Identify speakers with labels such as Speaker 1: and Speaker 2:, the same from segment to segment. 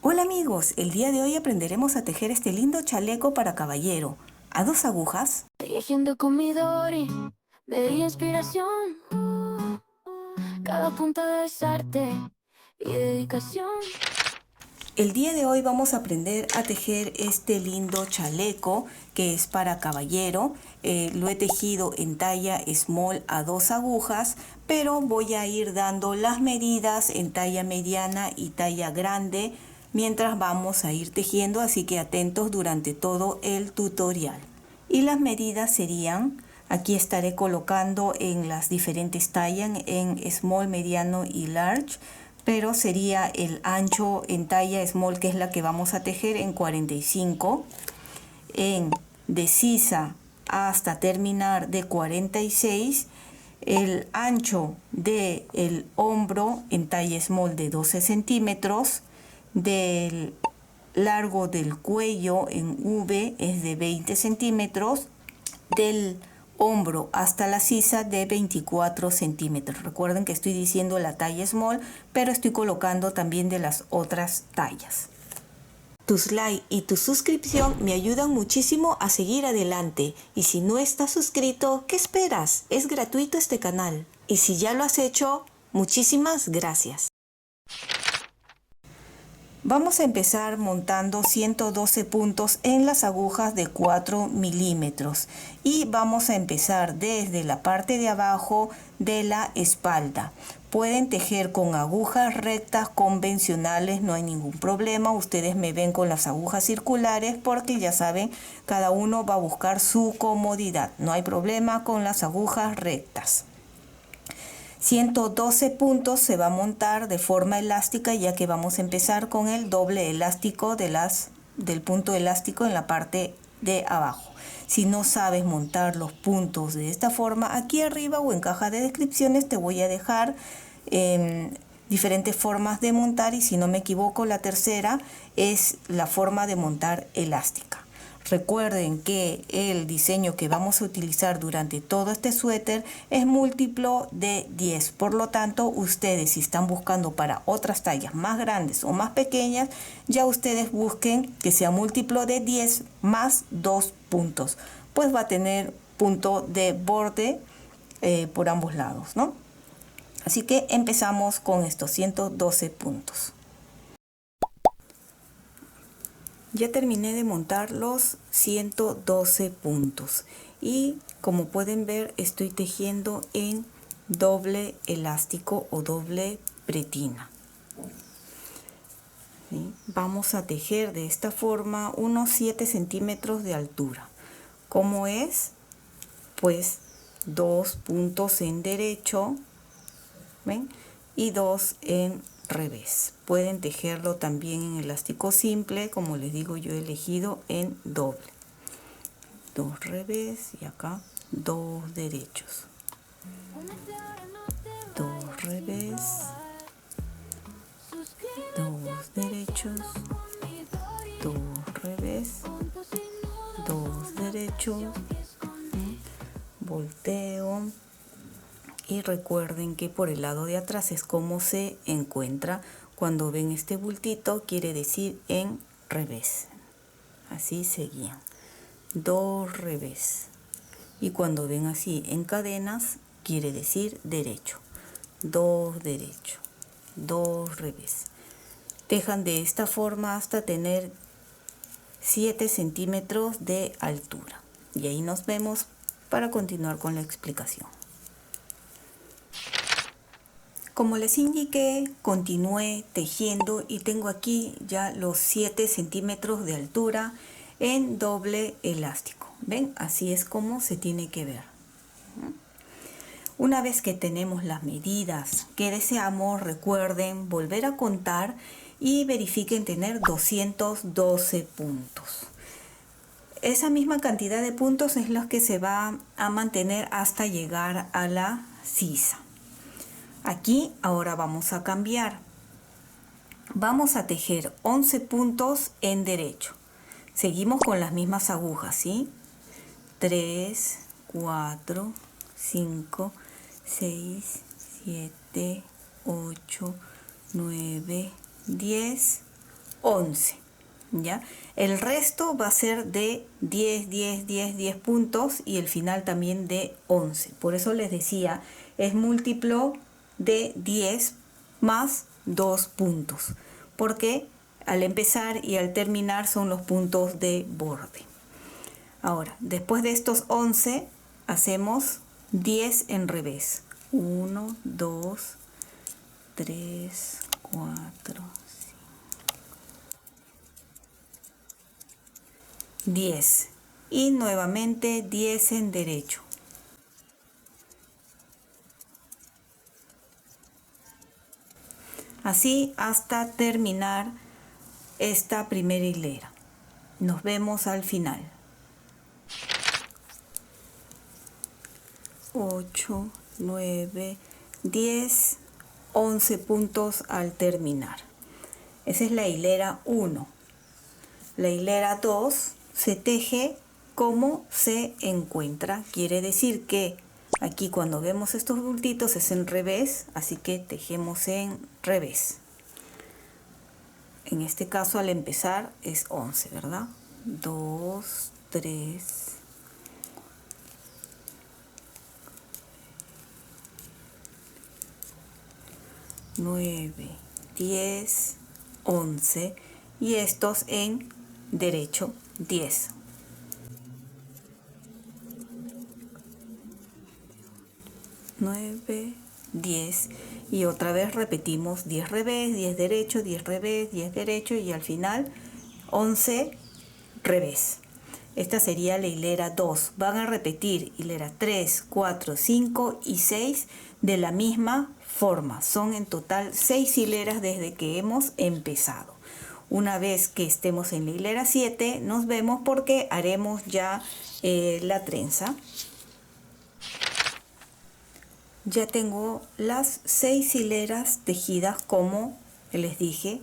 Speaker 1: Hola amigos, el día de hoy aprenderemos a tejer este lindo chaleco para caballero. A 2 agujas.
Speaker 2: Tejiendo con mi Dori, me di inspiración. Cada punta es arte y dedicación.
Speaker 1: El día de hoy vamos a aprender a tejer este lindo chaleco que es para caballero. Lo he tejido en talla small a 2 agujas, pero voy a ir dando las medidas en talla mediana y talla grande mientras vamos a ir tejiendo, así que atentos durante todo el tutorial. Y las medidas serían, aquí estaré colocando en las diferentes tallas, en small, mediano y large, pero sería el ancho en talla small, que es la que vamos a tejer, en 45, en de sisa hasta terminar de 46, el ancho del hombro en talla small de 12 centímetros, del largo del cuello en V es de 20 centímetros, del hombro hasta la sisa de 24 centímetros. Recuerden que estoy diciendo la talla small, pero estoy colocando también de las otras tallas. Tus likes y tu suscripción me ayudan muchísimo a seguir adelante. Y si no estás suscrito, ¿qué esperas? Es gratuito este canal. Y si ya lo has hecho, muchísimas gracias. Vamos a empezar montando 112 puntos en las agujas de 4 milímetros y vamos a empezar desde la parte de abajo de la espalda. Pueden tejer con agujas rectas convencionales, no hay ningún problema. Ustedes me ven con las agujas circulares porque ya saben, cada uno va a buscar su comodidad. No hay problema con las agujas rectas. 112 puntos se va a montar de forma elástica, ya que vamos a empezar con el doble elástico del punto elástico en la parte de abajo. Si no sabes montar los puntos de esta forma, aquí arriba o en caja de descripciones te voy a dejar diferentes formas de montar, y si no me equivoco la tercera es la forma de montar elástica. Recuerden que el diseño que vamos a utilizar durante todo este suéter es múltiplo de 10. Por lo tanto, ustedes si están buscando para otras tallas más grandes o más pequeñas, ya ustedes busquen que sea múltiplo de 10 más 2 puntos. Pues va a tener punto de borde por ambos lados, ¿no? Así que empezamos con estos 112 puntos. Ya terminé de montar los 112 puntos y como pueden ver estoy tejiendo en doble elástico o doble pretina. ¿Sí? Vamos a tejer de esta forma unos 7 centímetros de altura. ¿Cómo es? Pues 2 puntos en derecho, ¿ven? Y 2 en revés. Pueden tejerlo también en elástico simple, como les digo, yo he elegido en doble. 2 revés y acá 2 derechos. 2 revés, 2 derechos, 2 revés, 2 derechos, volteo. Y recuerden que por el lado de atrás es como se encuentra. Cuando ven este bultito, quiere decir en revés. Así seguían. 2 revés. Y cuando ven así en cadenas, quiere decir derecho. 2 derecho. 2 revés. Tejan de esta forma hasta tener 7 centímetros de altura. Y ahí nos vemos para continuar con la explicación. Como les indiqué, continué tejiendo y tengo aquí ya los 7 centímetros de altura en doble elástico. ¿Ven? Así es como se tiene que ver. Una vez que tenemos las medidas que deseamos, recuerden volver a contar y verifiquen tener 212 puntos. Esa misma cantidad de puntos es la que se va a mantener hasta llegar a la sisa. Aquí ahora vamos a cambiar. Vamos a tejer 11 puntos en derecho. Seguimos con las mismas agujas, ¿sí? 3, 4, 5, 6, 7, 8, 9, 10, 11, ¿ya? El resto va a ser de 10, 10, 10, 10 puntos y el final también de 11. Por eso les decía, es múltiplo de 10 más 2 puntos, porque al empezar y al terminar son los puntos de borde. Ahora, después de estos 11, hacemos 10 en revés. 1, 2, 3, 4, 10 y nuevamente 10 en derecho. Así hasta terminar esta primera hilera. Nos vemos al final. 8, 9, 10, 11 puntos al terminar. Esa es la hilera 1. La hilera 2 se teje como se encuentra. Quiere decir que aquí cuando vemos estos bultitos es en revés, así que tejemos en revés. En este caso al empezar es 11, ¿verdad? 2, 3, 9, 10, 11 y estos en derecho 10. 9, 10 y otra vez repetimos 10 revés, 10 derecho, 10 revés, 10 derecho y al final 11 revés. Esta sería la hilera 2. Van a repetir hilera 3, 4, 5 y 6 de la misma forma. Son en total 6 hileras desde que hemos empezado. Una vez que estemos en la hilera 7 nos vemos porque haremos ya la trenza. Ya tengo las 6 hileras tejidas como les dije.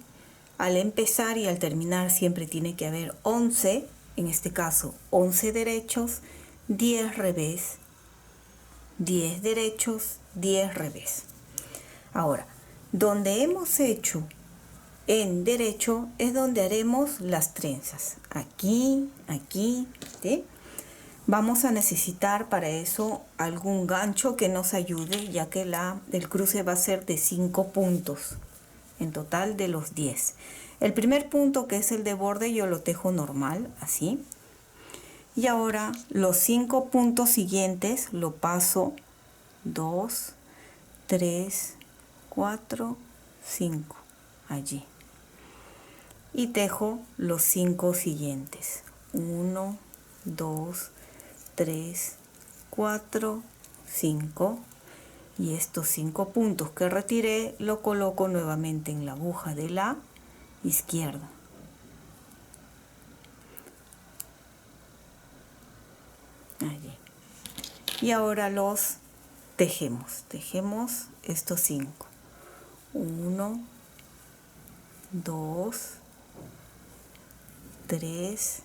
Speaker 1: Al empezar y al terminar siempre tiene que haber 11, en este caso 11 derechos, 10 revés, 10 derechos, 10 revés. Ahora, donde hemos hecho en derecho es donde haremos las trenzas. Aquí, aquí, ¿sí? Vamos a necesitar para eso algún gancho que nos ayude, ya que el cruce va a ser de 5 puntos, en total de los 10. El primer punto, que es el de borde, yo lo tejo normal, así. Y ahora los 5 puntos siguientes lo paso 2, 3, 4, 5, allí. Y tejo los 5 siguientes. 1, 2, 3, 4, 5 y estos 5 puntos que retiré lo coloco nuevamente en la aguja de la izquierda. Allí. Y ahora los tejemos. Tejemos estos 5. 1, 2, 3,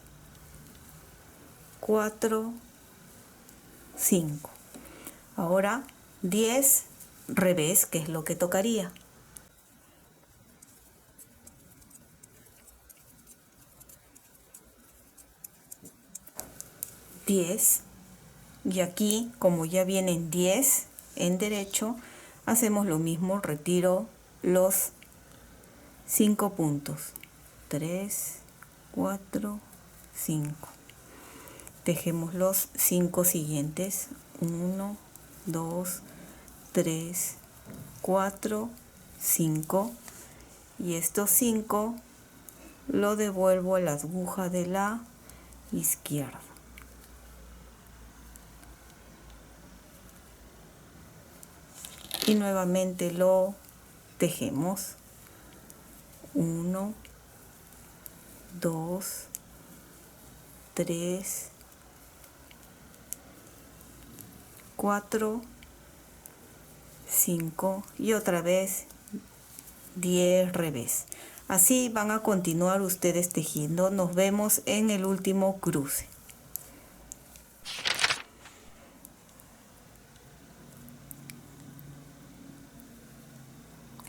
Speaker 1: 4, 5. Ahora 10 revés, que es lo que tocaría. 10 y aquí como ya vienen 10 en derecho, hacemos lo mismo, retiro los 5 puntos. 3, 4, 5. Tejemos los 5 siguientes. 1, 2, 3, 4, 5 y estos 5 lo devuelvo a la aguja de la izquierda. Y nuevamente lo tejemos. 1, 2, 3, 4, 5 y otra vez 10 revés. Así van a continuar ustedes tejiendo. Nos vemos en el último cruce.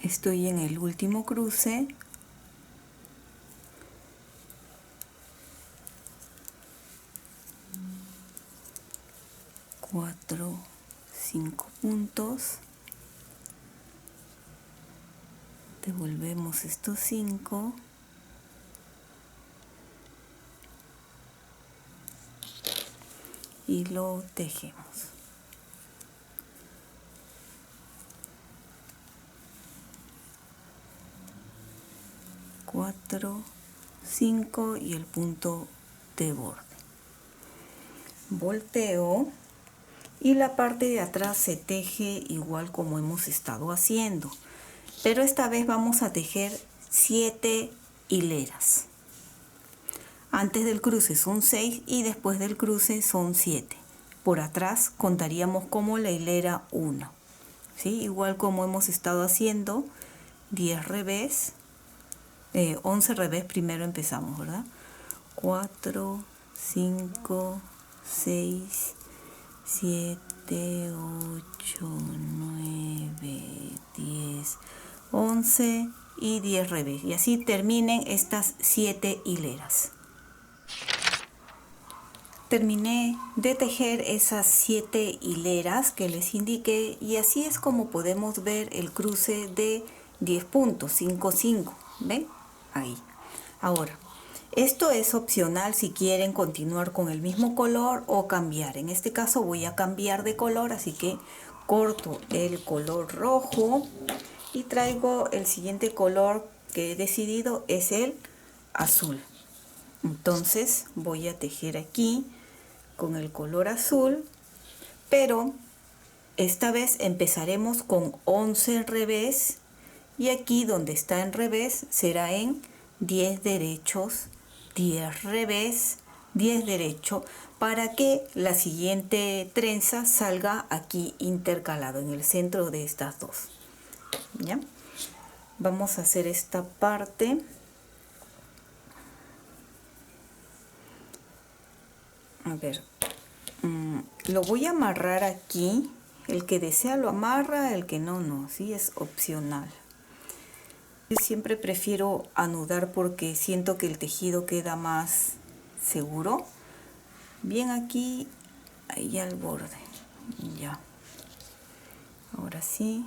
Speaker 1: Estoy en el último cruce. 4, 5 puntos. Devolvemos estos 5. Y lo tejemos. Cuatro, 5 y el punto de borde. Volteo y la parte de atrás se teje igual como hemos estado haciendo, pero esta vez vamos a tejer 7 hileras. Antes del cruce son 6 y después del cruce son 7. Por atrás contaríamos como la hilera 1, ¿sí? Igual como hemos estado haciendo 10 revés, 11 revés primero empezamos, ¿verdad? 4, 5, 6, 7, 8, 9, 10, 11 y 10 revés. Y así terminen estas 7 hileras. Terminé de tejer esas 7 hileras que les indiqué y así es como podemos ver el cruce de 10 puntos, 5, 5. ¿Ven? Ahí. Ahora, esto es opcional si quieren continuar con el mismo color o cambiar. En este caso voy a cambiar de color, así que corto el color rojo y traigo el siguiente color que he decidido, es el azul. Entonces voy a tejer aquí con el color azul, pero esta vez empezaremos con 11 revés y aquí donde está en revés será en 10 derechos, 10 revés, 10 derecho, para que la siguiente trenza salga aquí intercalado en el centro de estas dos. ¿Ya? Vamos a hacer esta parte. A ver, lo voy a amarrar aquí. El que desea lo amarra, el que no, no. Sí, es opcional. Yo siempre prefiero anudar porque siento que el tejido queda más seguro. Bien aquí, ahí al borde. Ya. Ahora sí.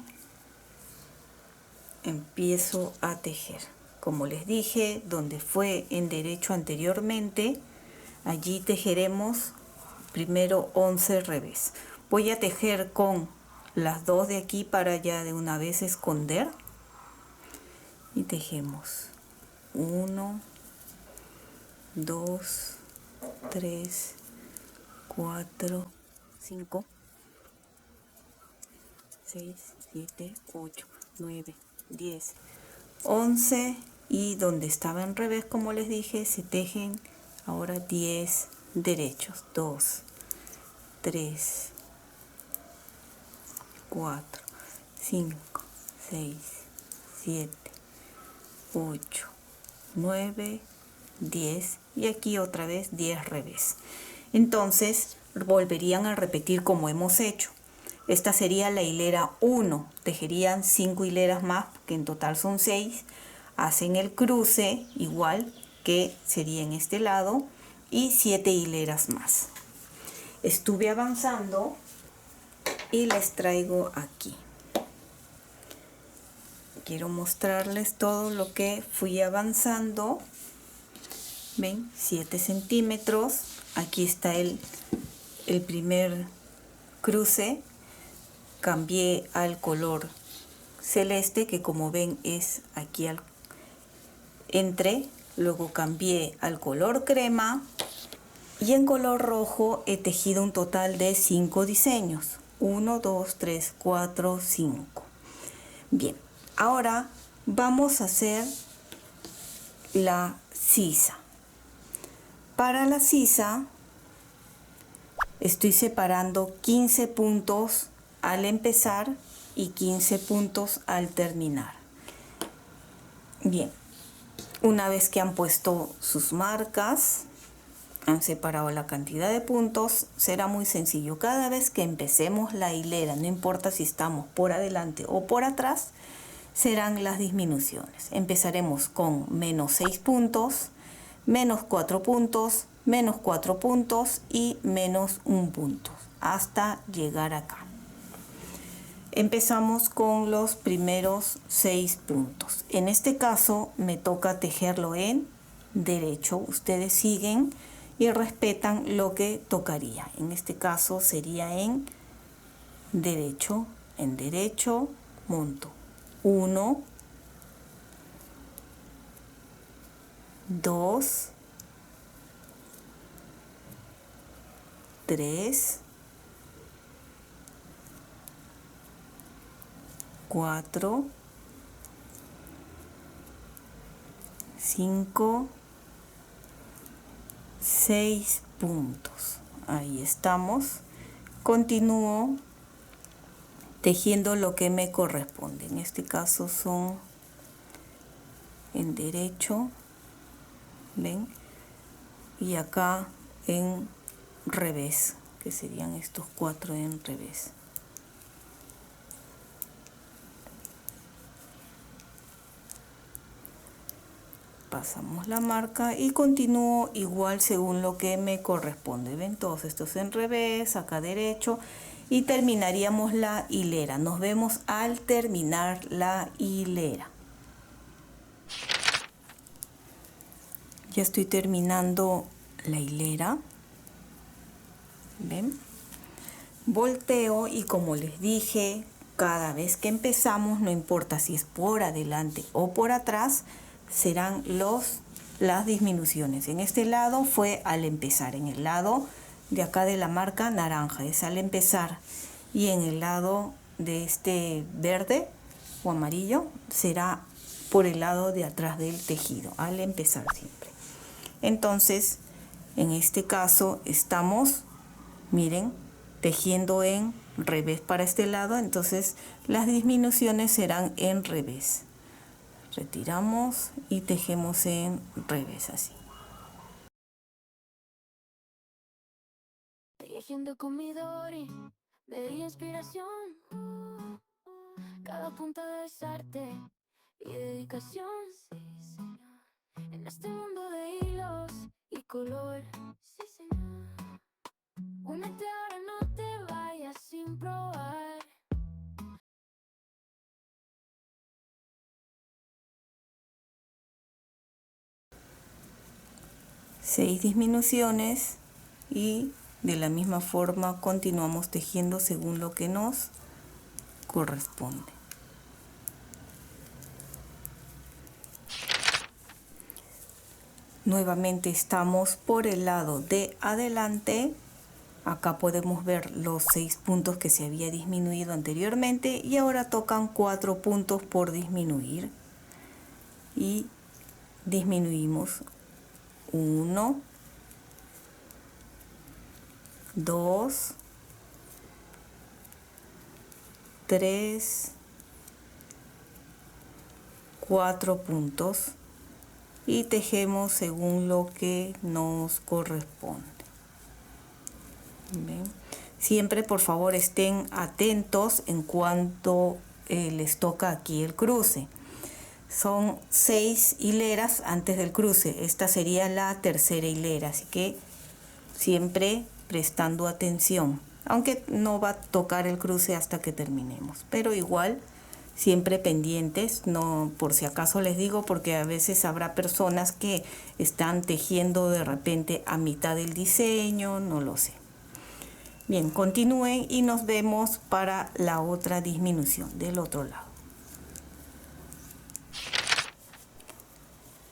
Speaker 1: Empiezo a tejer. Como les dije, donde fue en derecho anteriormente, allí tejeremos primero 11 revés. Voy a tejer con las dos de aquí para ya de una vez esconder. Y tejemos 1, 2, 3, 4, 5, 6, 7, 8, 9, 10, 11 y donde estaba en revés, como les dije, se tejen ahora 10 derechos. 2, 3, 4, 5, 6, 7, 8, 9, 10 y aquí otra vez 10 revés. Entonces volverían a repetir como hemos hecho. Esta sería la hilera 1, tejerían 5 hileras más, que en total son 6, hacen el cruce igual que sería en este lado y 7 hileras más. Estuve avanzando y les traigo aquí. Quiero mostrarles todo lo que fui avanzando. Ven, 7 centímetros. Aquí está el primer cruce. Cambié al color celeste, que como ven es aquí luego cambié al color crema y en color rojo he tejido un total de 5 diseños. 1, 2, 3, 4, 5. Bien, ahora vamos a hacer la sisa. Para la sisa estoy separando 15 puntos al empezar y 15 puntos al terminar. Bien, una vez que han puesto sus marcas, han separado la cantidad de puntos, será muy sencillo. Cada vez que empecemos la hilera, no importa si estamos por adelante o por atrás, serán las disminuciones. Empezaremos con menos 6 puntos, menos 4 puntos, menos 4 puntos y menos 1 punto. hasta llegar acá. Empezamos con los primeros 6 puntos. En este caso me toca tejerlo en derecho. Ustedes siguen y respetan lo que tocaría. En este caso sería en derecho, monto 1, 2, 3, 4, 5, 6 puntos. Ahí estamos. Continúo tejiendo lo que me corresponde. En este caso son en derecho, ven, y acá en revés, que serían estos 4 en revés. Pasamos la marca y continúo igual según lo que me corresponde. Ven, todos estos en revés, acá derecho, y terminaríamos la hilera. Nos vemos al terminar la hilera. Ya estoy terminando la hilera. Ven, volteo y como les dije, cada vez que empezamos, no importa si es por adelante o por atrás, serán las disminuciones. En este lado fue al empezar, en el lado de acá de la marca naranja es al empezar, y en el lado de este verde o amarillo será por el lado de atrás del tejido, al empezar siempre. Entonces, en este caso estamos, miren, tejiendo en revés para este lado, entonces las disminuciones serán en revés. Retiramos y tejemos en revés así.
Speaker 2: Tejiendo con mi Dori, de inspiración. Cada punto es arte y dedicación. Sí, señor. En este mundo de hilos y color. Sí, señor. Únete ahora, no te vayas sin probar.
Speaker 1: 6 disminuciones y de la misma forma continuamos tejiendo según lo que nos corresponde. Nuevamente estamos por el lado de adelante. Acá podemos ver los 6 puntos que se había disminuido anteriormente y ahora tocan 4 puntos por disminuir. Y disminuimos 1, 2, 3, 4 puntos y tejemos según lo que nos corresponde. ¿Ven? Siempre por favor estén atentos en cuanto les toca aquí el cruce. Son 6 hileras antes del cruce. Esta sería la tercera hilera, así que siempre prestando atención. Aunque no va a tocar el cruce hasta que terminemos, pero igual siempre pendientes, no por si acaso les digo, porque a veces habrá personas que están tejiendo de repente a mitad del diseño, no lo sé. Bien, continúen y nos vemos para la otra disminución del otro lado.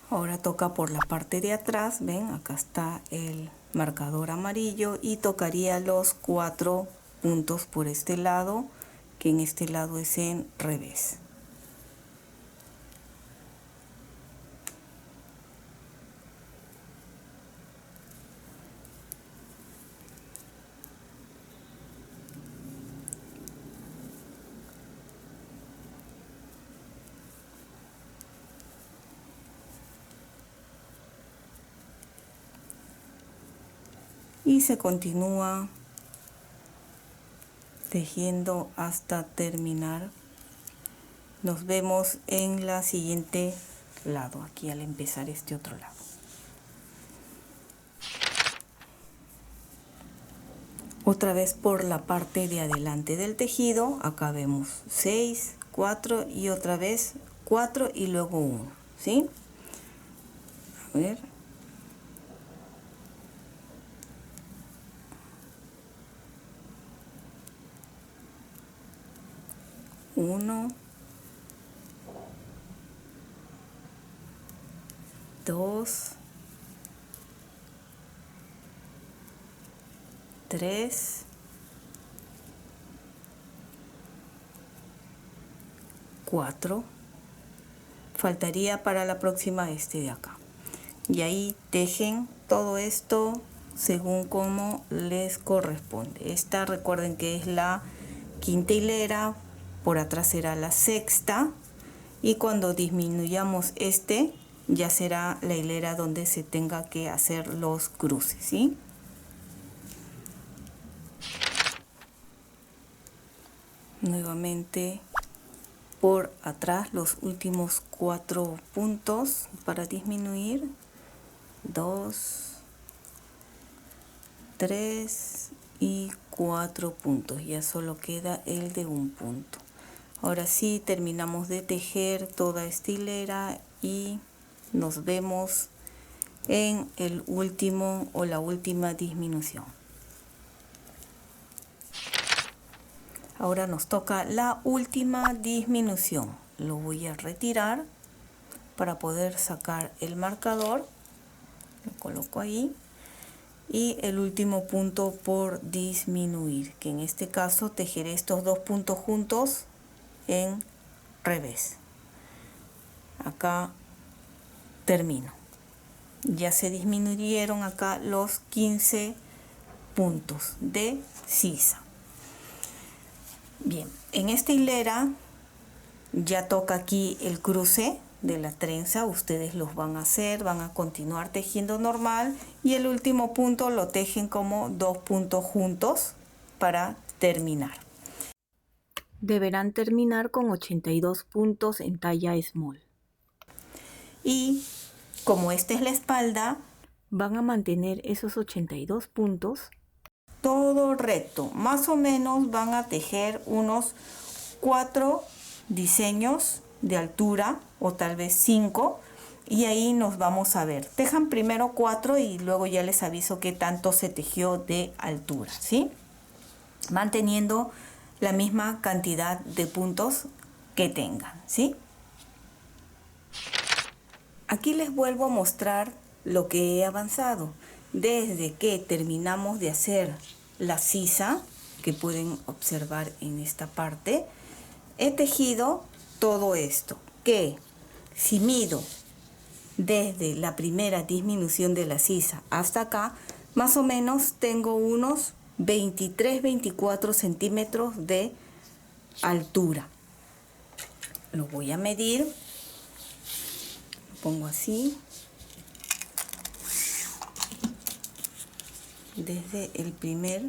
Speaker 1: Ahora toca por la parte de atrás, ven, acá está el marcador amarillo y tocaría los 4 puntos por este lado, que en este lado es en revés. Y se continúa tejiendo hasta terminar. Nos vemos en la siguiente lado, aquí al empezar este otro lado. Otra vez por la parte de adelante del tejido, acá vemos 6, 4 y otra vez 4 y luego 1, ¿sí? A ver. Uno, dos, tres, cuatro. Faltaría para la próxima este de acá. Y ahí tejen todo esto según como les corresponde. Esta recuerden que es la quinta hilera, por atrás será la sexta, y cuando disminuyamos este ya será la hilera donde se tenga que hacer los cruces, ¿sí? Nuevamente por atrás los últimos 4 puntos para disminuir. 2, 3 y 4 puntos. Ya solo queda el de un punto. Ahora sí terminamos de tejer toda esta hilera y nos vemos en el último o la última disminución. Ahora nos toca la última disminución. Lo voy a retirar para poder sacar el marcador. Lo coloco ahí. Y el último punto por disminuir, que en este caso tejeré estos dos puntos juntos en revés. Acá termino. Ya se disminuyeron acá los 15 puntos de sisa. Bien, en esta hilera ya toca aquí el cruce de la trenza. Ustedes los van a hacer, van a continuar tejiendo normal y el último punto lo tejen como dos puntos juntos para terminar. Deberán terminar con 82 puntos en talla small. Y como esta es la espalda, van a mantener esos 82 puntos todo recto. Más o menos van a tejer unos 4 diseños de altura o tal vez 5 y ahí nos vamos a ver. Tejan primero 4 y luego ya les aviso qué tanto se tejió de altura, ¿sí? Manteniendo la misma cantidad de puntos que tengan, ¿sí? Aquí les vuelvo a mostrar lo que he avanzado. Desde que terminamos de hacer la sisa, que pueden observar en esta parte, he tejido todo esto, que si mido desde la primera disminución de la sisa hasta acá, más o menos tengo unos 23-24 centímetros de altura. Lo voy a medir, lo pongo así, desde el primer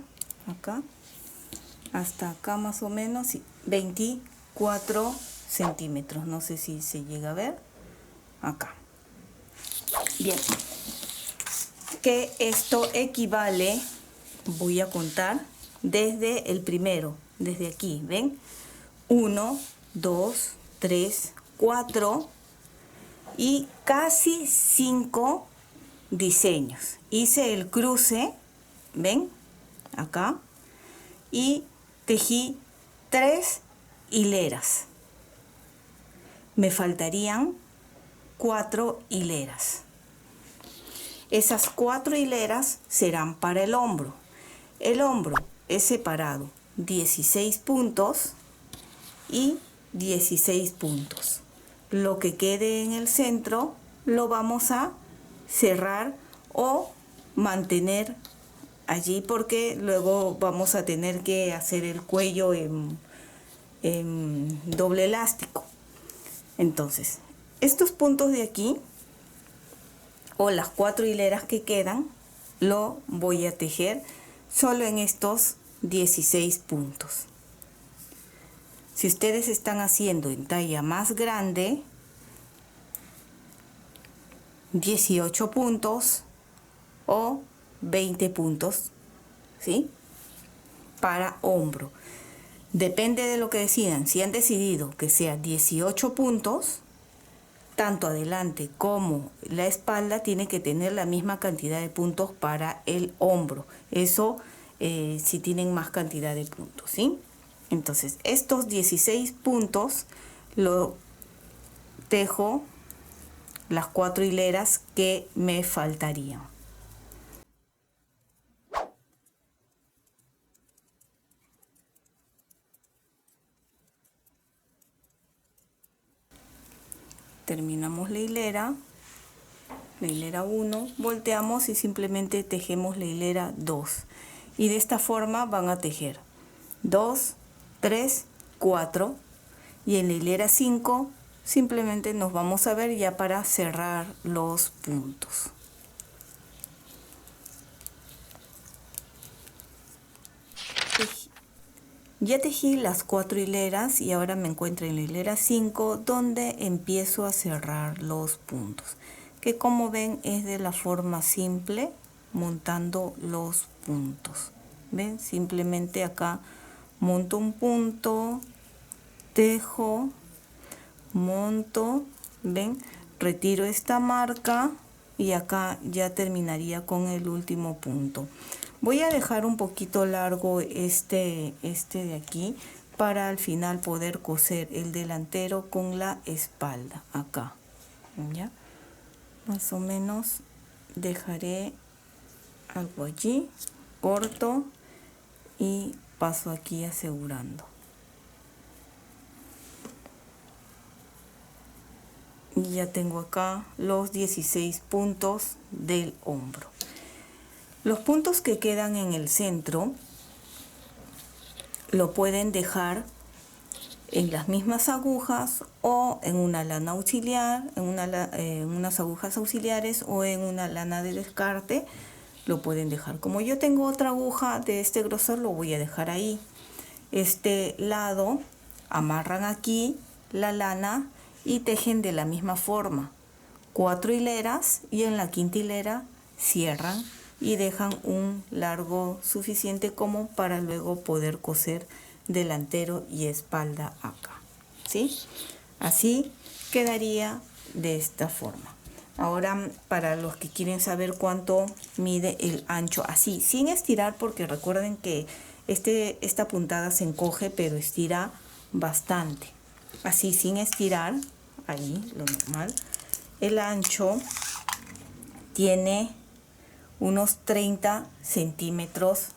Speaker 1: acá hasta acá más o menos 24 centímetros. No sé si se llega a ver acá. Bien, que esto equivale, voy a contar desde el primero, desde aquí, ¿ven? 1, 2, 3, 4 y casi 5 diseños. Hice el cruce, ¿ven? Acá. Y tejí 3 hileras. Me faltarían 4 hileras. Esas 4 hileras serán para el hombro. El hombro es separado 16 puntos y 16 puntos. Lo que quede en el centro lo vamos a cerrar o mantener allí porque luego vamos a tener que hacer el cuello en doble elástico. Entonces, estos puntos de aquí o las 4 hileras que quedan lo voy a tejer solo en estos 16 puntos. Si ustedes están haciendo en talla más grande, 18 puntos o 20 puntos, ¿sí? para hombro. Depende de lo que decidan. Si han decidido que sea 18 puntos, tanto adelante como la espalda tiene que tener la misma cantidad de puntos para el hombro. Eso si tienen más cantidad de puntos, ¿sí? Entonces, estos 16 puntos lo tejo las 4 hileras que me faltarían. Terminamos la hilera 1, volteamos y simplemente tejemos la hilera 2. Y de esta forma van a tejer 2, 3, 4. Y en la hilera 5 simplemente nos vamos a ver ya para cerrar los puntos. Ya tejí las 4 hileras y ahora me encuentro en la hilera 5 donde empiezo a cerrar los puntos, que como ven es de la forma simple, montando los puntos. ¿Ven? Simplemente acá monto un punto, tejo, monto, ¿ven? Retiro esta marca y acá ya terminaría con el último punto. Voy a dejar un poquito largo este de aquí para al final poder coser el delantero con la espalda acá, ¿ya? Más o menos dejaré algo allí, corto y paso aquí asegurando. Y ya tengo acá los 16 puntos del hombro. Los puntos que quedan en el centro lo pueden dejar en las mismas agujas o en una lana auxiliar, en unas agujas auxiliares o en una lana de descarte. Lo pueden dejar. Como yo tengo otra aguja de este grosor, lo voy a dejar ahí. Este lado amarran aquí la lana y tejen de la misma forma 4 hileras y en la quinta hilera cierran y dejan un largo suficiente como para luego poder coser delantero y espalda acá, ¿sí? Así quedaría de esta forma. Ahora, para los que quieren saber cuánto mide el ancho, así, sin estirar, porque recuerden que esta puntada se encoge, pero estira bastante. Así, sin estirar, ahí, lo normal. El ancho tiene unos 30 centímetros.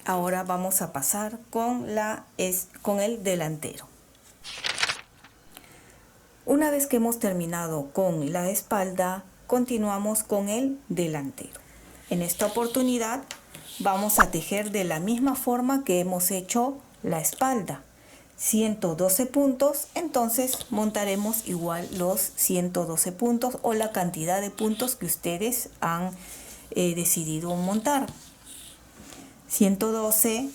Speaker 1: Ahora vamos a pasar con el delantero. Una vez que hemos terminado con la espalda, continuamos con el delantero. En esta oportunidad vamos a tejer de la misma forma que hemos hecho la espalda. 112 puntos, entonces montaremos igual los 112 puntos o la cantidad de puntos que ustedes han decidido montar. 112,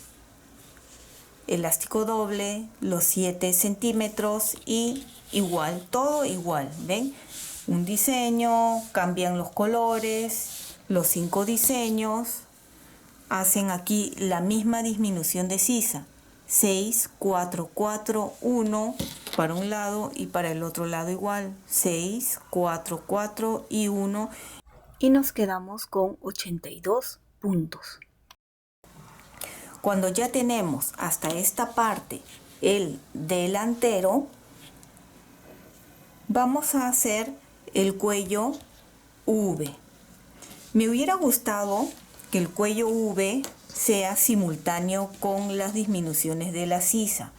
Speaker 1: elástico doble, los 7 centímetros y igual, todo igual, ¿ven? Un diseño, cambian los colores, los 5 diseños, hacen aquí la misma disminución de sisa. 6, 4, 4, 1 para un lado y para el otro lado igual. 6, 4, 4 y 1 y nos quedamos con 82 puntos. Cuando ya tenemos hasta esta parte el delantero, vamos a hacer el cuello V. Me hubiera gustado que el cuello V sea simultáneo con las disminuciones de la sisa,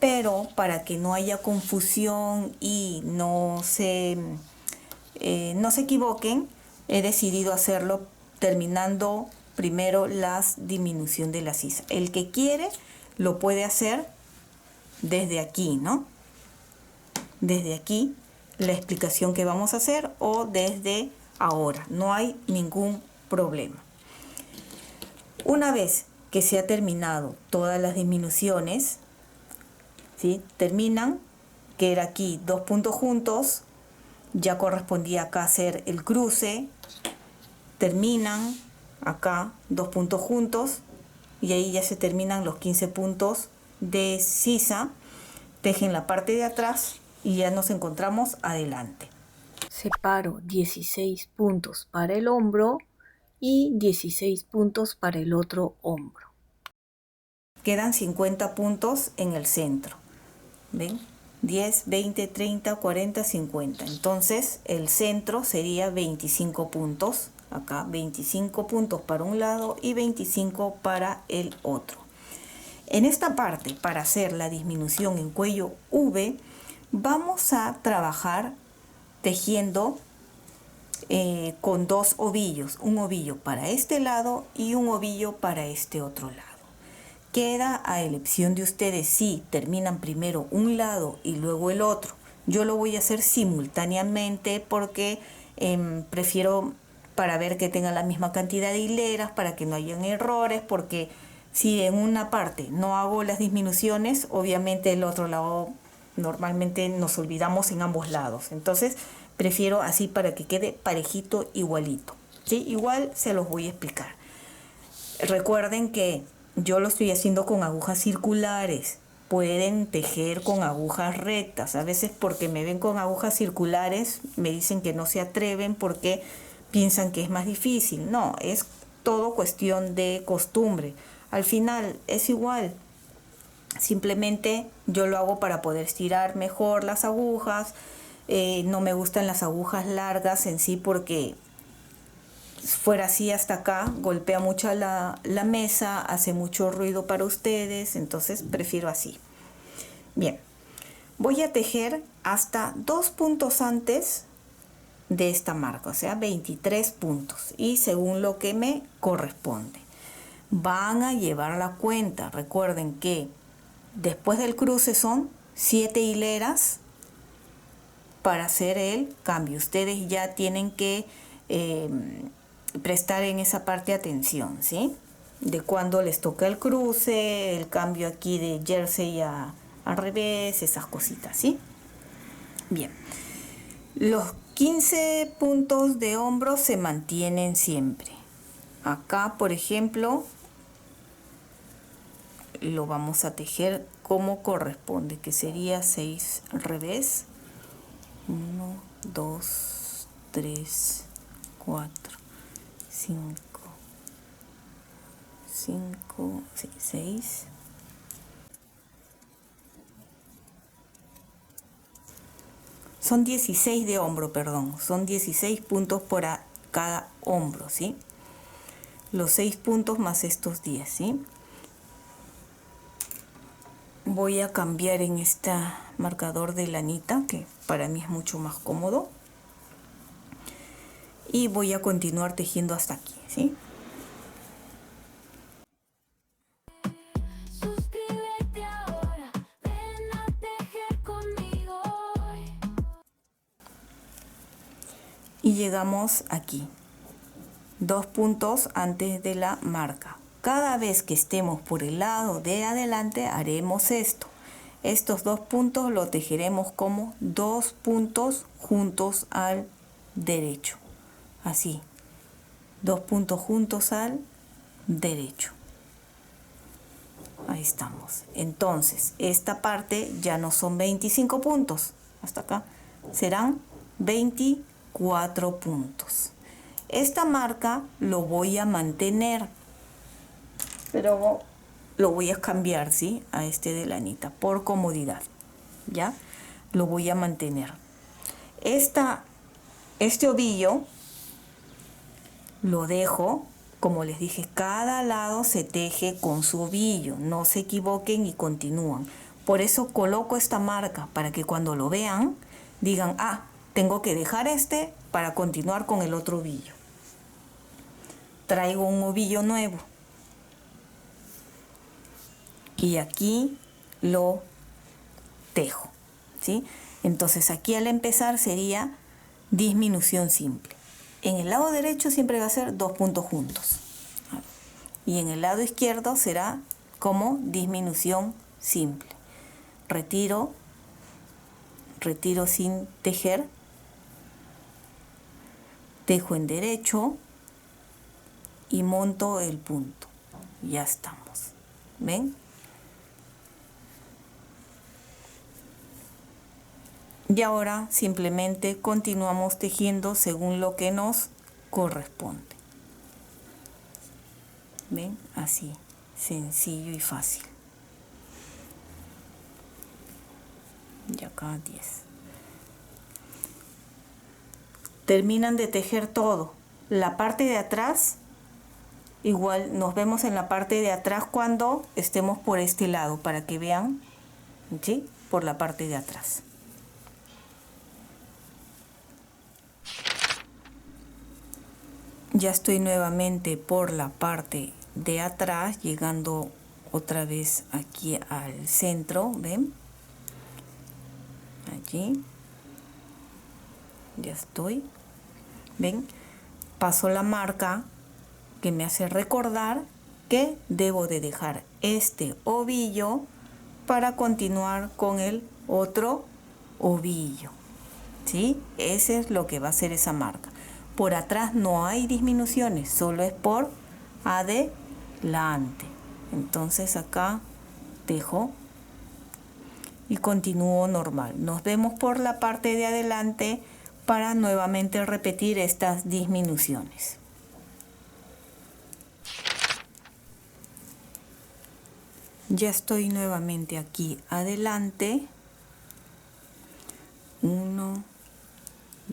Speaker 1: pero para que no haya confusión y no se equivoquen, he decidido hacerlo terminando primero las disminución de la sisa. El que quiere lo puede hacer desde aquí, ¿no? Desde aquí la explicación que vamos a hacer o desde ahora, no hay ningún problema. Una vez que se ha terminado todas las disminuciones, ¿sí? Terminan, que era aquí 2 puntos juntos, ya correspondía acá hacer el cruce, terminan, acá 2 puntos juntos y ahí ya se terminan los 15 puntos de sisa. Tejen la parte de atrás y ya nos encontramos adelante. Separo 16 puntos para el hombro y 16 puntos para el otro hombro. Quedan 50 puntos en el centro. ¿Ven? 10, 20, 30, 40, 50. Entonces el centro sería 25 puntos. Acá 25 puntos para un lado y 25 para el otro. En esta parte, para hacer la disminución en cuello V, vamos a trabajar tejiendo con dos ovillos. Un ovillo para este lado y un ovillo para este otro lado. Queda a elección de ustedes si terminan primero un lado y luego el otro. Yo lo voy a hacer simultáneamente porque prefiero para ver que tengan la misma cantidad de hileras, para que no hayan errores, porque si en una parte no hago las disminuciones, obviamente el otro lado normalmente nos olvidamos en ambos lados. Entonces prefiero así para que quede parejito, igualito. ¿Sí? Igual se los voy a explicar. Recuerden que yo lo estoy haciendo con agujas circulares. Pueden tejer con agujas rectas. A veces porque me ven con agujas circulares me dicen que no se atreven porque piensan que es más difícil. No, es todo cuestión de costumbre. Al final es igual. Simplemente yo lo hago para poder estirar mejor las agujas. No me gustan las agujas largas en sí porque fuera así hasta acá, golpea mucho la mesa, hace mucho ruido para ustedes, entonces prefiero así. Bien, voy a tejer hasta 2 puntos antes de esta marca, o sea 23 puntos y según lo que me corresponde. Van a llevar la cuenta, recuerden que después del cruce son 7 hileras para hacer el cambio. Ustedes ya tienen que prestar en esa parte atención, ¿sí? De cuando les toca el cruce, el cambio aquí de jersey al revés, esas cositas, ¿sí? Bien. Los 15 puntos de hombro se mantienen siempre. Acá, por ejemplo, lo vamos a tejer como corresponde, que sería 6 al revés. 1, 2, 3, 4, 5, 6. Son 16 de hombro, perdón. Son 16 puntos por cada hombro, ¿sí? Los 6 puntos más estos 10, ¿sí? Voy a cambiar en este marcador de lanita, que para mí es mucho más cómodo. Y voy a continuar tejiendo hasta aquí, ¿sí?
Speaker 2: Suscríbete ahora, ven a tejer conmigo hoy.
Speaker 1: Y llegamos aquí. 2 puntos antes de la marca. Cada vez que estemos por el lado de adelante haremos esto. Estos 2 puntos lo tejeremos como 2 puntos juntos al derecho. Así. 2 puntos juntos al derecho. Ahí estamos. Entonces, esta parte ya no son 25 puntos. Hasta acá. Serán 24 puntos. Esta marca lo voy a mantener, pero lo voy a cambiar, ¿sí? A este de lanita, por comodidad, ¿ya? Lo voy a mantener. Este ovillo lo dejo, como les dije, cada lado se teje con su ovillo, no se equivoquen y continúan. Por eso coloco esta marca, para que cuando lo vean, digan, ah, tengo que dejar este para continuar con el otro ovillo. Traigo un ovillo nuevo y aquí lo tejo, ¿sí? Entonces aquí al empezar sería disminución simple. En el lado derecho siempre va a ser 2 puntos juntos y en el lado izquierdo será como disminución simple. Retiro sin tejer, tejo en derecho, y monto el punto. Ya estamos. ¿Ven? Y ahora simplemente continuamos tejiendo según lo que nos corresponde. ¿Ven? Así, sencillo y fácil. Y acá 10. Terminan de tejer todo. La parte de atrás, igual nos vemos en la parte de atrás cuando estemos por este lado, para que vean, ¿sí? Por la parte de atrás. Ya estoy nuevamente por la parte de atrás, llegando otra vez aquí al centro, ¿ven? Allí. Ya estoy. ¿Ven? Paso la marca que me hace recordar que debo de dejar este ovillo para continuar con el otro ovillo. ¿Sí? Ese es lo que va a hacer esa marca. Por atrás no hay disminuciones, solo es por adelante. Entonces acá tejo y continúo normal. Nos vemos por la parte de adelante para nuevamente repetir estas disminuciones. Ya estoy nuevamente aquí adelante. 1,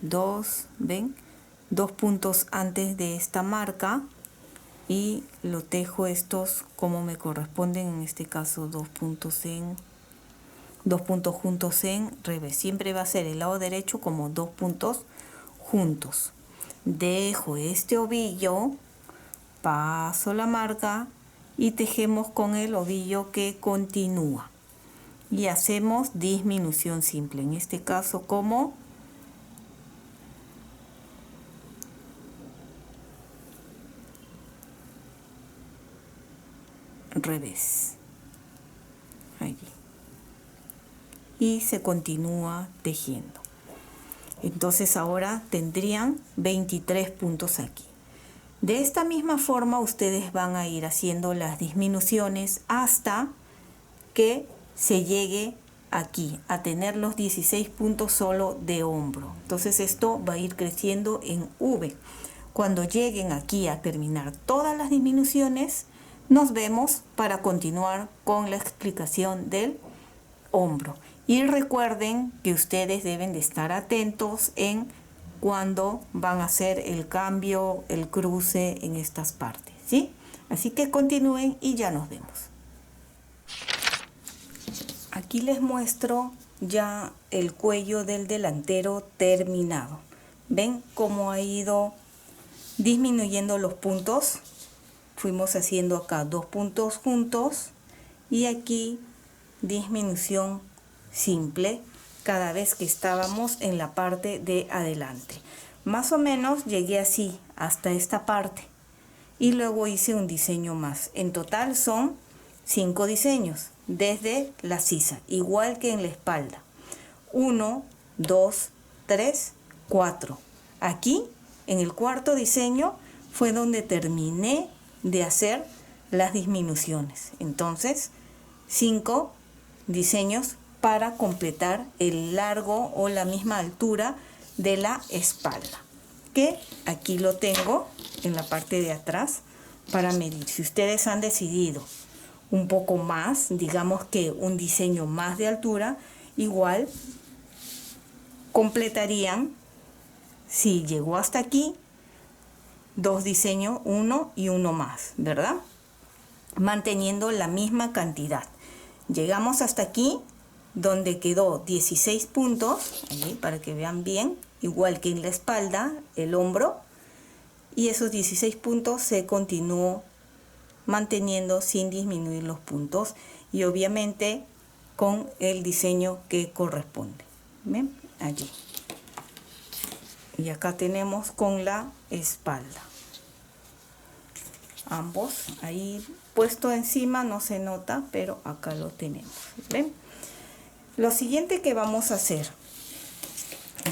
Speaker 1: 2, ¿ven? 2 puntos antes de esta marca y lo tejo estos como me corresponden, en este caso 2 puntos juntos en revés. Siempre va a ser el lado derecho como 2 puntos juntos. Dejo este ovillo, paso la marca y tejemos con el ovillo que continúa y hacemos disminución simple, en este caso como revés, allí, y se continúa tejiendo. Entonces ahora tendrían 23 puntos aquí. De esta misma forma ustedes van a ir haciendo las disminuciones hasta que se llegue aquí a tener los 16 puntos solo de hombro. Entonces esto va a ir creciendo en V. Cuando lleguen aquí a terminar todas las disminuciones, nos vemos para continuar con la explicación del hombro. Y recuerden que ustedes deben de estar atentos en cuando van a hacer el cambio, el cruce en estas partes, ¿sí? Así que continúen y ya nos vemos. Aquí les muestro ya el cuello del delantero terminado. ¿Ven cómo ha ido disminuyendo los puntos? Fuimos haciendo acá 2 puntos juntos y aquí disminución simple cada vez que estábamos en la parte de adelante. Más o menos llegué así hasta esta parte y luego hice un diseño más. En total son 5 diseños desde la sisa, igual que en la espalda. 1, 2, 3, 4. Aquí en el cuarto diseño fue donde terminé de hacer las disminuciones. Entonces 5 diseños para completar el largo o la misma altura de la espalda, que aquí lo tengo en la parte de atrás para medir. Si ustedes han decidido un poco más, digamos que un diseño más de altura, igual completarían, si llegó hasta aquí, 2 diseños, 1 y 1 más, ¿verdad? Manteniendo la misma cantidad. Llegamos hasta aquí, donde quedó 16 puntos, allí, para que vean bien, igual que en la espalda, el hombro, y esos 16 puntos se continuó manteniendo sin disminuir los puntos y obviamente con el diseño que corresponde. ¿Ven? Allí. Y acá tenemos con la espalda. Ambos ahí puesto encima no se nota, pero acá lo tenemos. ¿Ven? Lo siguiente que vamos a hacer,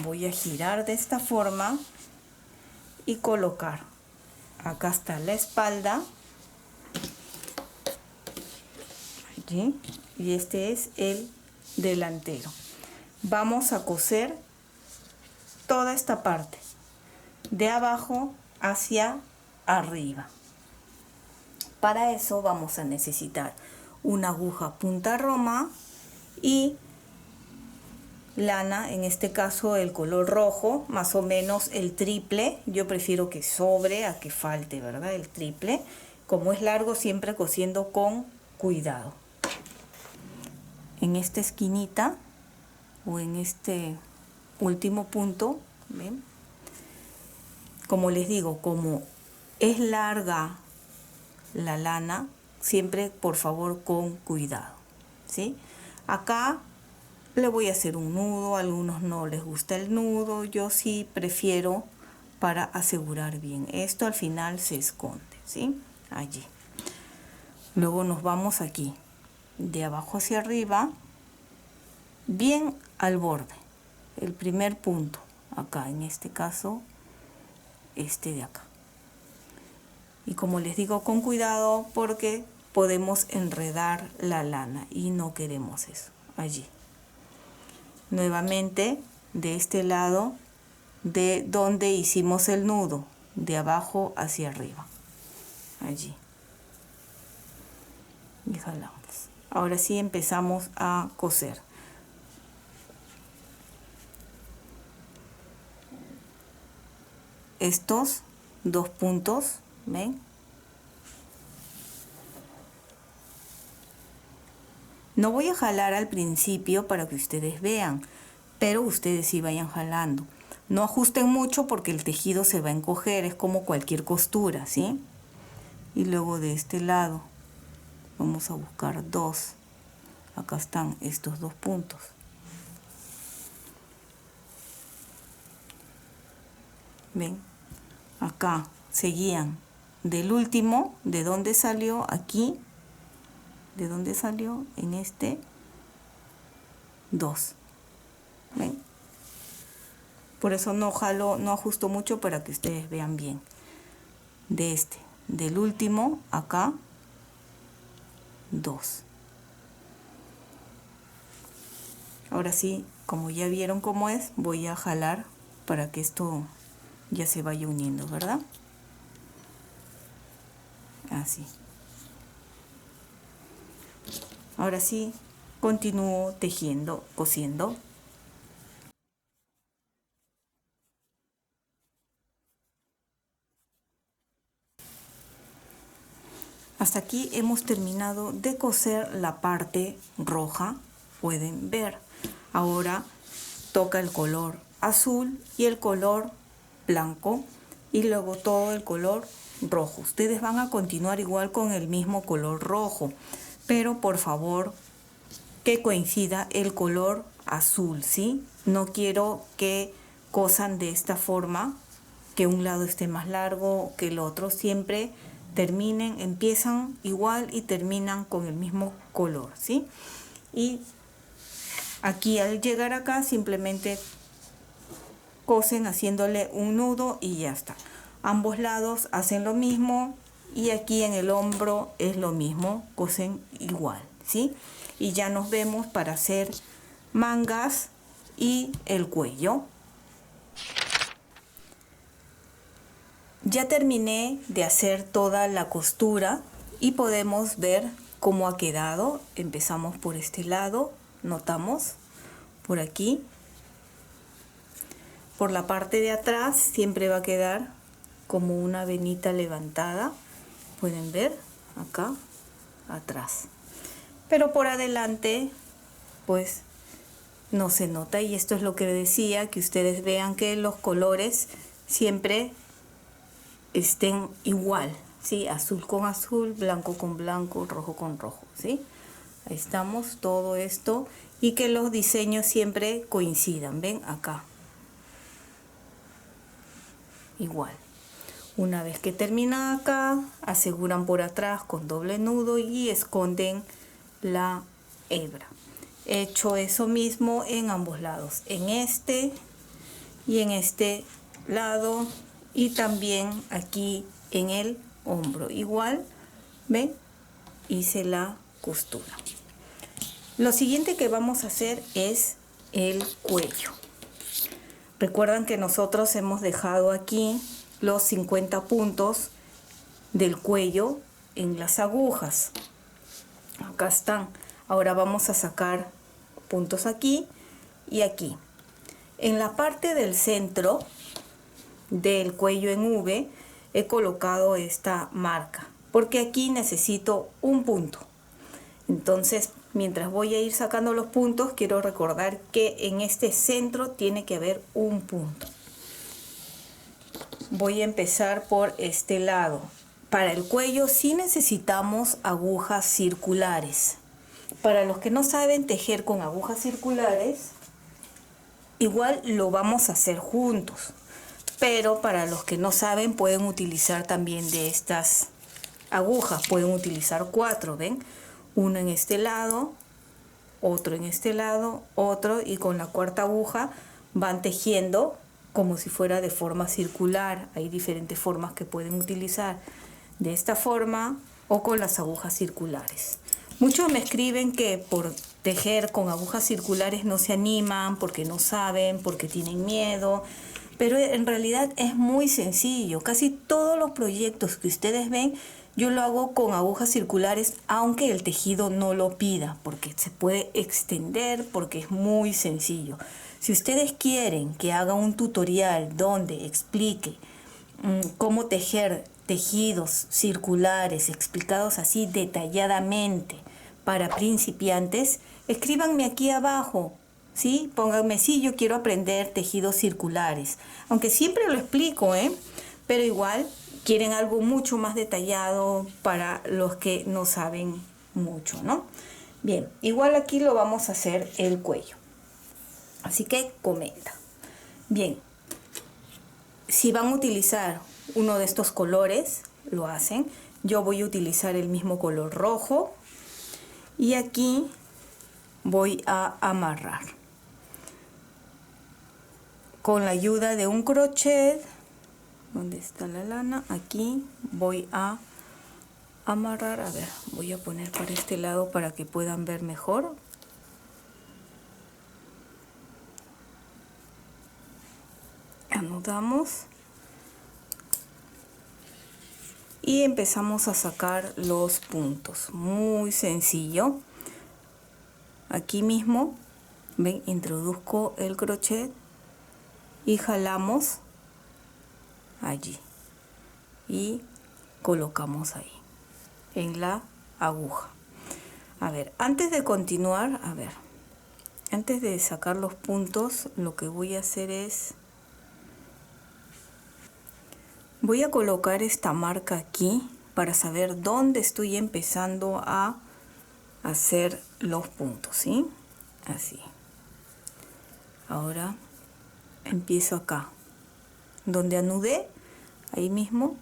Speaker 1: voy a girar de esta forma y colocar acá está la espalda, allí, y este es el delantero. Vamos a coser toda esta parte de abajo hacia arriba. Para eso vamos a necesitar una aguja punta roma y lana, en este caso el color rojo, más o menos el triple. Yo prefiero que sobre a que falte, ¿verdad? El triple. Como es largo, siempre cosiendo con cuidado. En esta esquinita o en este último punto, ¿ven? Como les digo, como es larga la lana, siempre por favor con cuidado, ¿sí? Acá le voy a hacer un nudo, a algunos no les gusta el nudo, yo sí prefiero para asegurar bien. Esto al final se esconde, ¿sí? Allí. Luego nos vamos aquí, de abajo hacia arriba, bien al borde, el primer punto, acá en este caso, este de acá. Y como les digo, con cuidado porque podemos enredar la lana y no queremos eso. Allí. Nuevamente de este lado de donde hicimos el nudo, de abajo hacia arriba. Allí. Y jalamos. Ahora sí empezamos a coser. Estos dos puntos, ¿ven? No voy a jalar al principio para que ustedes vean, pero ustedes sí vayan jalando. No ajusten mucho porque el tejido se va a encoger, es como cualquier costura, ¿sí? Y luego de este lado vamos a buscar dos. Acá están estos dos puntos. ¿Ven? Acá seguían del último, de donde salió, aquí, de donde salió, en este, dos. ¿Ven? Por eso no jalo, no ajusto mucho para que ustedes vean bien. De este, del último, acá, dos. Ahora sí, como ya vieron cómo es, voy a jalar para que esto ya se vaya uniendo, ¿verdad? Así. Ahora sí, continúo tejiendo, cosiendo. Hasta aquí hemos terminado de coser la parte roja, pueden ver. Ahora toca el color azul y el color blanco y luego todo el color rojo. Ustedes van a continuar igual con el mismo color rojo, pero por favor que coincida el color azul, ¿sí? No quiero que cosan de esta forma, que un lado esté más largo que el otro. Siempre terminen, empiezan igual y terminan con el mismo color, ¿sí? Y aquí al llegar acá simplemente cosen haciéndole un nudo y ya está. Ambos lados hacen lo mismo y aquí en el hombro es lo mismo, cosen igual, ¿sí? Y ya nos vemos para hacer mangas y el cuello. Ya terminé de hacer toda la costura y podemos ver cómo ha quedado. Empezamos por este lado, notamos por aquí. Por la parte de atrás siempre va a quedar como una venita levantada. Pueden ver acá atrás. Pero por adelante pues no se nota, y esto es lo que decía, que ustedes vean que los colores siempre estén igual, ¿sí? Azul con azul, blanco con blanco, rojo con rojo, ¿sí? Ahí estamos, todo esto, y que los diseños siempre coincidan, ¿ven? Acá. Igual. Una vez que terminan acá, aseguran por atrás con doble nudo y esconden la hebra. He hecho eso mismo en ambos lados, en este y en este lado, y también aquí en el hombro. Igual, ¿ven? Hice la costura. Lo siguiente que vamos a hacer es el cuello. Recuerdan que nosotros hemos dejado aquí los 50 puntos del cuello en las agujas. Acá están. Ahora vamos a sacar puntos aquí y aquí. En la parte del centro del cuello en V he colocado esta marca porque aquí necesito un punto. Entonces, mientras voy a ir sacando los puntos, quiero recordar que en este centro tiene que haber un punto. Voy a empezar por este lado. Para el cuello sí necesitamos agujas circulares. Para los que no saben tejer con agujas circulares, igual lo vamos a hacer juntos. Pero para los que no saben, pueden utilizar también de estas agujas. Pueden utilizar 4, ¿ven? Uno en este lado, otro en este lado, otro, y con la cuarta aguja van tejiendo como si fuera de forma circular. Hay diferentes formas que pueden utilizar, de esta forma o con las agujas circulares. Muchos me escriben que por tejer con agujas circulares no se animan, porque no saben, porque tienen miedo, pero en realidad es muy sencillo. Casi todos los proyectos que ustedes ven yo lo hago con agujas circulares, aunque el tejido no lo pida, porque se puede extender, porque es muy sencillo. Si ustedes quieren que haga un tutorial donde explique cómo tejer tejidos circulares explicados así detalladamente para principiantes, escríbanme aquí abajo, ¿sí? Pónganme, sí, yo quiero aprender tejidos circulares, aunque siempre lo explico, pero igual quieren algo mucho más detallado para los que no saben mucho, ¿no? Bien, igual aquí lo vamos a hacer el cuello, así que comenta. Bien, si van a utilizar uno de estos colores, lo hacen. Yo voy a utilizar el mismo color rojo y aquí voy a amarrar con la ayuda de un crochet. ¿Dónde está la lana? Aquí voy a amarrar. A ver, voy a poner para este lado para que puedan ver mejor. Anudamos y empezamos a sacar los puntos. Muy sencillo. Aquí mismo, ven, introduzco el crochet y jalamos allí y colocamos ahí en la aguja. A ver, antes de continuar, antes de sacar los puntos, lo que voy a hacer es, voy a colocar esta marca aquí para saber dónde estoy empezando a hacer los puntos, ¿sí? Así. Ahora empiezo acá, donde anudé, ahí mismo,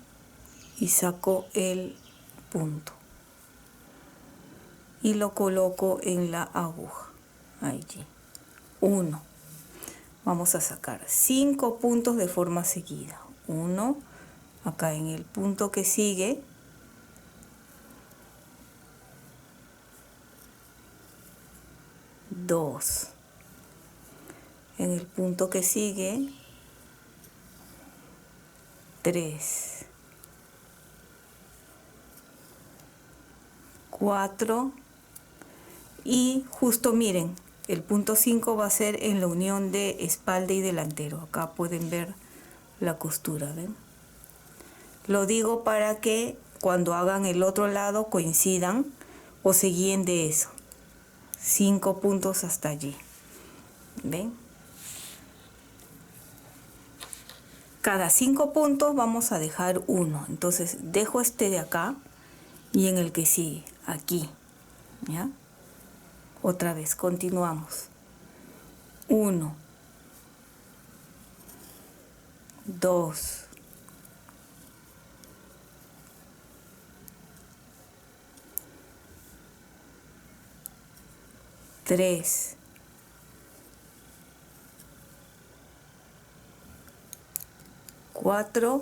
Speaker 1: y saco el punto y lo coloco en la aguja. Allí. 1. Vamos a sacar 5 puntos de forma seguida. 1, acá en el punto que sigue, 2, en el punto que sigue, 3, 4 y justo miren, el punto 5 va a ser en la unión de espalda y delantero. Acá pueden ver la costura, ¿ven? Lo digo para que cuando hagan el otro lado coincidan o se guíen de eso. 5 puntos hasta allí, ¿ven? Cada 5 puntos vamos a dejar uno. Entonces dejo este de acá y en el que sigue, aquí, ¿ya? Otra vez, continuamos. 1, 2, 3, 4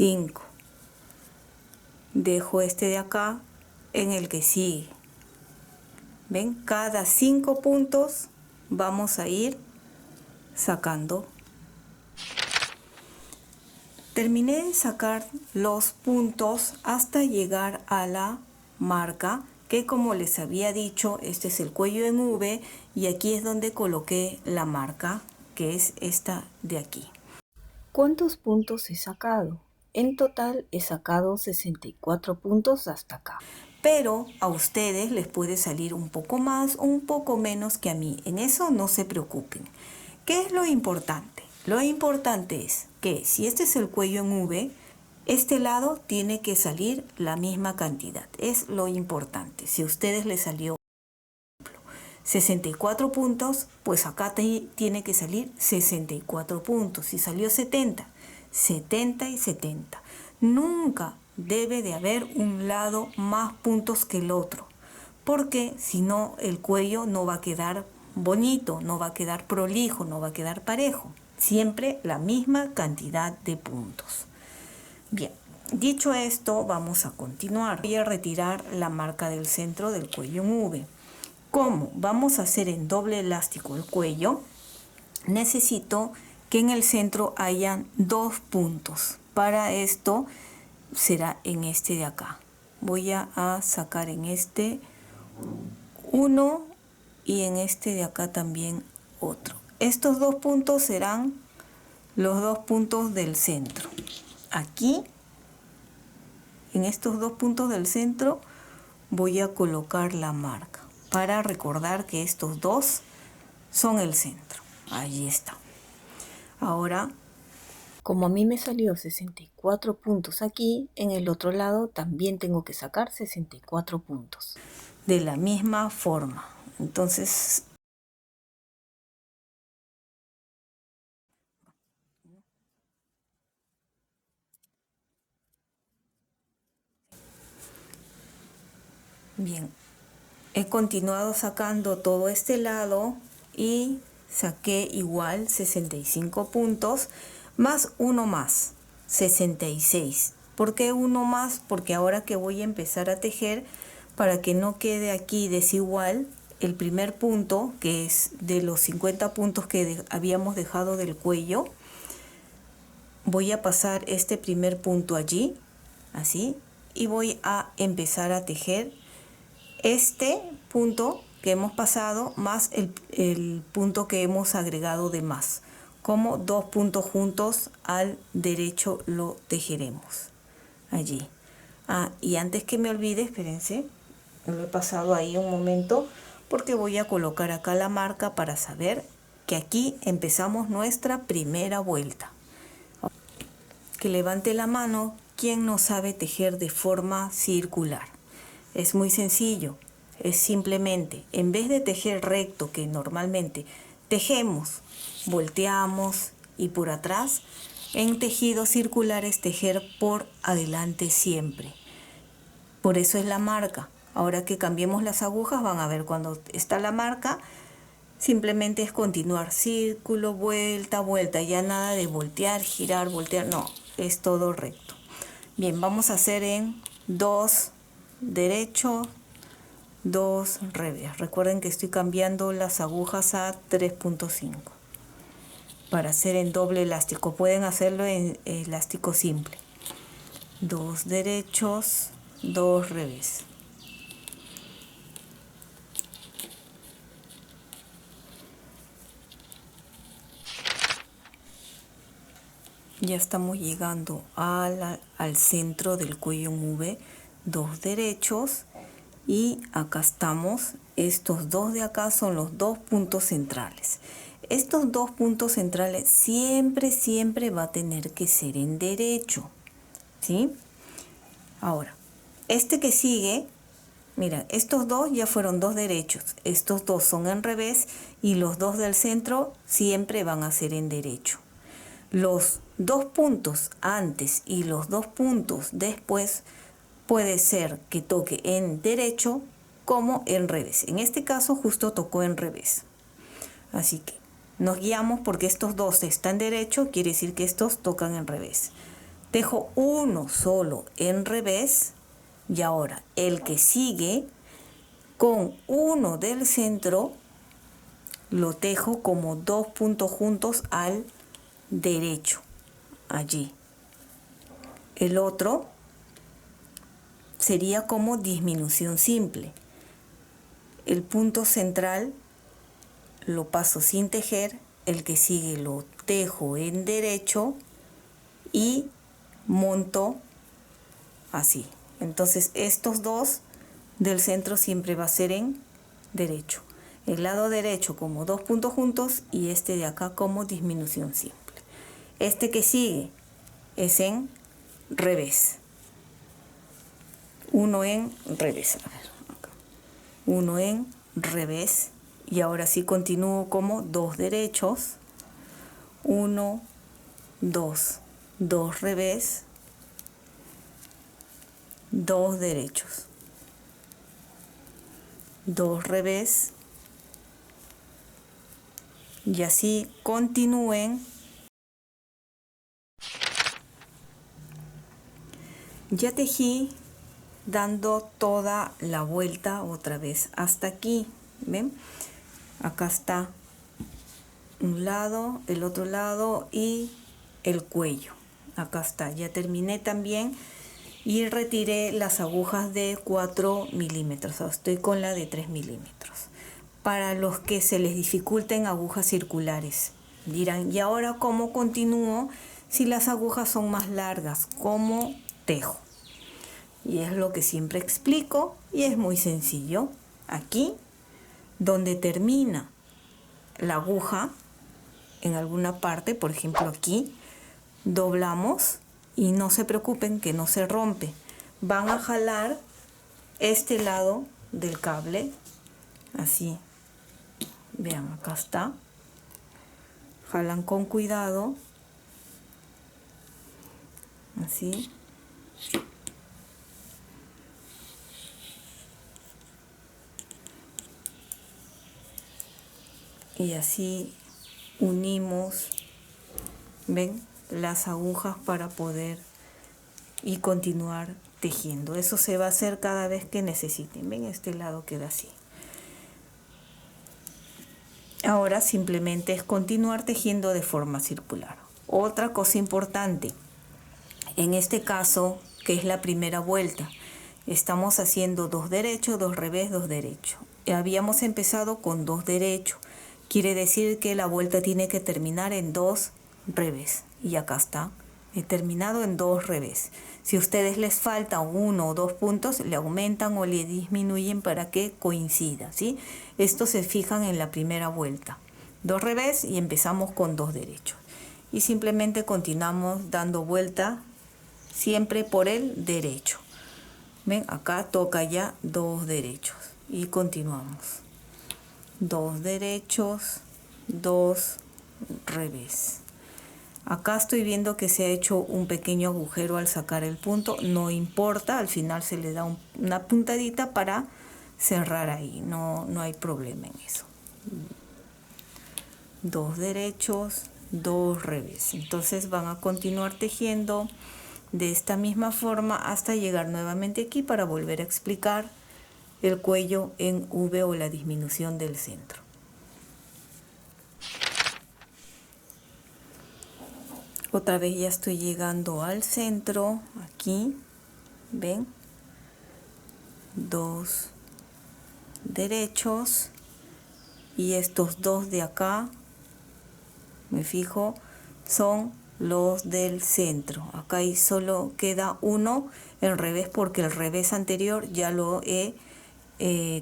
Speaker 1: 5. Dejo este de acá en el que sigue. ¿Ven? Cada 5 puntos vamos a ir sacando. Terminé de sacar los puntos hasta llegar a la marca, que como les había dicho, este es el cuello en V y aquí es donde coloqué la marca, que es esta de aquí. ¿Cuántos puntos he sacado? En total he sacado 64 puntos hasta acá. Pero a ustedes les puede salir un poco más o un poco menos que a mí. En eso no se preocupen. ¿Qué es lo importante? Lo importante es que si este es el cuello en V, este lado tiene que salir la misma cantidad. Es lo importante. Si a ustedes les salió 64 puntos, pues acá tiene que salir 64 puntos. Si salió 70, 70 y 70. Nunca debe de haber un lado más puntos que el otro, porque si no el cuello no va a quedar bonito, no va a quedar prolijo, no va a quedar parejo. Siempre la misma cantidad de puntos. Bien, dicho esto, vamos a continuar. Voy a retirar la marca del centro del cuello en V. Como vamos a hacer en doble elástico el cuello, necesito que en el centro hayan 2 puntos. Para esto será en este de acá. Voy a sacar en este uno y en este de acá también otro. Estos 2 puntos serán los 2 puntos del centro. Aquí, en estos 2 puntos del centro, voy a colocar la marca para recordar que estos 2 son el centro. Allí está. Ahora, como a mí me salió 64 puntos aquí, en el otro lado también tengo que sacar 64 puntos. De la misma forma. Entonces, bien, he continuado sacando todo este lado y saqué igual 65 puntos más uno más, 66. ¿Por qué uno más? Porque ahora que voy a empezar a tejer, para que no quede aquí desigual, el primer punto, que es de los 50 puntos que habíamos dejado del cuello, voy a pasar este primer punto allí, así, y voy a empezar a tejer este punto que hemos pasado más el punto que hemos agregado de más. Como 2 puntos juntos al derecho lo tejeremos allí. Y antes que me olvide, espérense, lo he pasado ahí un momento porque voy a colocar acá la marca para saber que aquí empezamos nuestra primera vuelta. Que levante la mano quien no sabe tejer de forma circular. Es muy sencillo, es simplemente, en vez de tejer recto que normalmente tejemos, volteamos y por atrás, en tejidos circulares tejer por adelante siempre. Por eso es la marca. Ahora que cambiemos las agujas van a ver cuando está la marca, simplemente es continuar círculo, vuelta, vuelta, ya nada de voltear, girar, voltear, no, es todo recto. Bien, vamos a hacer en 2 derecho, 2 revés. Recuerden que estoy cambiando las agujas a 3.5 para hacer en doble elástico. Pueden hacerlo en elástico simple. 2 derechos, 2 revés. Ya estamos llegando al centro del cuello en V, 2 derechos y acá estamos. Estos 2 de acá son los 2 puntos centrales. Estos 2 puntos centrales siempre va a tener que ser en derecho, ¿sí? Ahora, este que sigue, mira, estos 2 ya fueron 2 derechos, estos 2 son en revés y los 2 del centro siempre van a ser en derecho. Los 2 puntos antes y los 2 puntos después puede ser que toque en derecho como en revés. En este caso justo tocó en revés. Así que nos guiamos porque estos 2 están derecho, quiere decir que estos tocan en revés. tejo uno solo en revés y ahora el que sigue con uno del centro lo tejo como 2 puntos juntos al derecho, allí. El otro sería como disminución simple. El punto central lo paso sin tejer, el que sigue lo tejo en derecho y monto así. Entonces estos dos del centro siempre va a ser en derecho. El lado derecho como 2 puntos juntos y este de acá como disminución simple. Este que sigue es en revés. Uno en revés. A ver, acá. Uno en revés. Y ahora sí continúo como 2 derechos. 1, 2. 2 revés. 2 derechos. 2 revés. Y así continúen. Ya tejí dando toda la vuelta otra vez hasta aquí. ¿Ven? Acá está un lado, el otro lado y el cuello. Acá está. Ya terminé también y retiré las agujas de 4 milímetros. Estoy con la de 3 milímetros. Para los que se les dificulten agujas circulares, dirán, ¿y ahora cómo continúo si las agujas son más largas? ¿Cómo tejo? Y es lo que siempre explico y es muy sencillo. Aquí, donde termina la aguja, en alguna parte, por ejemplo aquí, doblamos y no se preocupen que no se rompe. Van a jalar este lado del cable, así. Vean, acá está. Jalan con cuidado. Así. Y así unimos, ven, las agujas para poder y continuar tejiendo. Eso se va a hacer cada vez que necesiten. Ven, este lado queda así. Ahora simplemente es continuar tejiendo de forma circular. Otra cosa importante, en este caso, que es la primera vuelta, estamos haciendo 2 derechos, 2 revés, 2 derechos. Habíamos empezado con 2 derechos. Quiere decir que la vuelta tiene que terminar en 2 revés. Y acá está. He terminado en 2 revés. Si a ustedes les falta 1 o 2 puntos, le aumentan o le disminuyen para que coincida, ¿sí? Estos se fijan en la primera vuelta. 2 revés y empezamos con 2 derechos. Y simplemente continuamos dando vuelta siempre por el derecho. ¿Ven? Acá toca ya 2 derechos. Y continuamos. 2 derechos, 2 revés. Acá estoy viendo que se ha hecho un pequeño agujero al sacar el punto. No importa, al final se le da una puntadita para cerrar ahí. No hay problema en eso. 2 derechos, 2 revés. Entonces van a continuar tejiendo de esta misma forma hasta llegar nuevamente aquí para volver a explicar el cuello en V o la disminución del centro. Otra vez ya estoy llegando al centro, aquí, ven, 2 derechos y estos 2 de acá, me fijo, son los del centro. Acá solo queda uno en revés porque el revés anterior ya lo he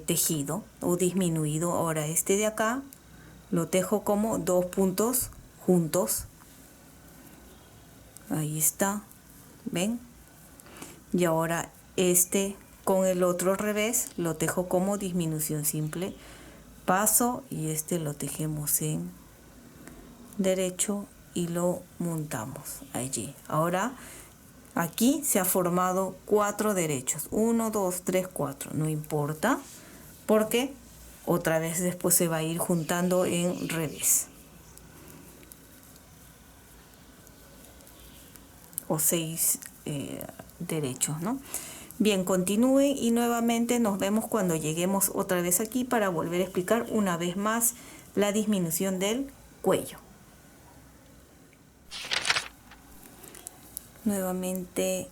Speaker 1: tejido o disminuido. Ahora este de acá lo tejo como 2 puntos juntos. Ahí está, ven. Y ahora este con el otro revés lo tejo como disminución simple. Paso y este lo tejemos en derecho y lo montamos allí. Ahora aquí se ha formado 4 derechos. 1, 2, 3, 4. No importa porque otra vez después se va a ir juntando en revés. o 6 derechos, ¿no? Bien, continúen y nuevamente nos vemos cuando lleguemos otra vez aquí para volver a explicar una vez más la disminución del cuello. Nuevamente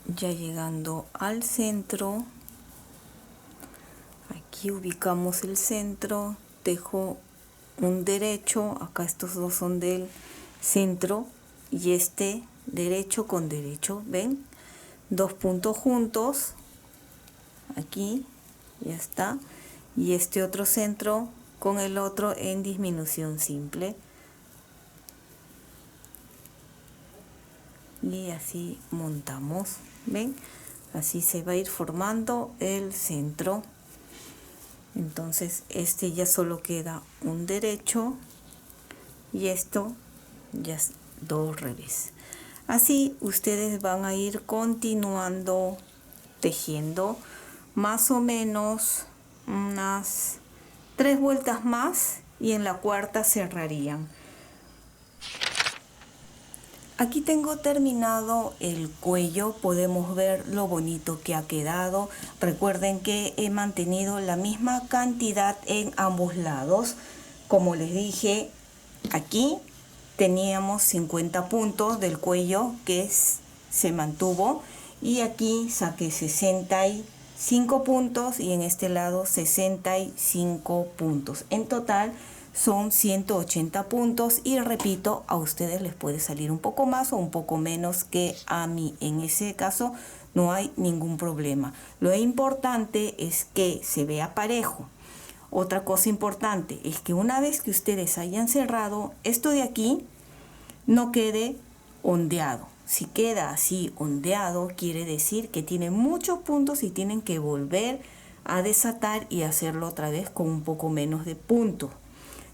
Speaker 1: ya llegando al centro, aquí ubicamos el centro, dejo un derecho, acá estos dos son del centro y este derecho con derecho, ¿ven? Dos puntos juntos, aquí ya está, y este otro centro con el otro en disminución simple. Y así montamos, ¿ven? Así se va a ir formando el centro. Entonces este ya solo queda un derecho y esto ya es dos revés. Así ustedes van a ir continuando tejiendo más o menos unas 3 vueltas más y en la cuarta cerrarían. Aquí tengo terminado el cuello, podemos ver lo bonito que ha quedado. Recuerden que he mantenido la misma cantidad en ambos lados. Como les dije, aquí teníamos 50 puntos del cuello que se mantuvo y aquí saqué 65 puntos y en este lado 65 puntos. En total son 180 puntos y repito, a ustedes les puede salir un poco más o un poco menos que a mí. En ese caso no hay ningún problema. Lo importante es que se vea parejo. Otra cosa importante es que una vez que ustedes hayan cerrado, esto de aquí no quede ondeado. Si queda así ondeado, quiere decir que tiene muchos puntos y tienen que volver a desatar y hacerlo otra vez con un poco menos de puntos.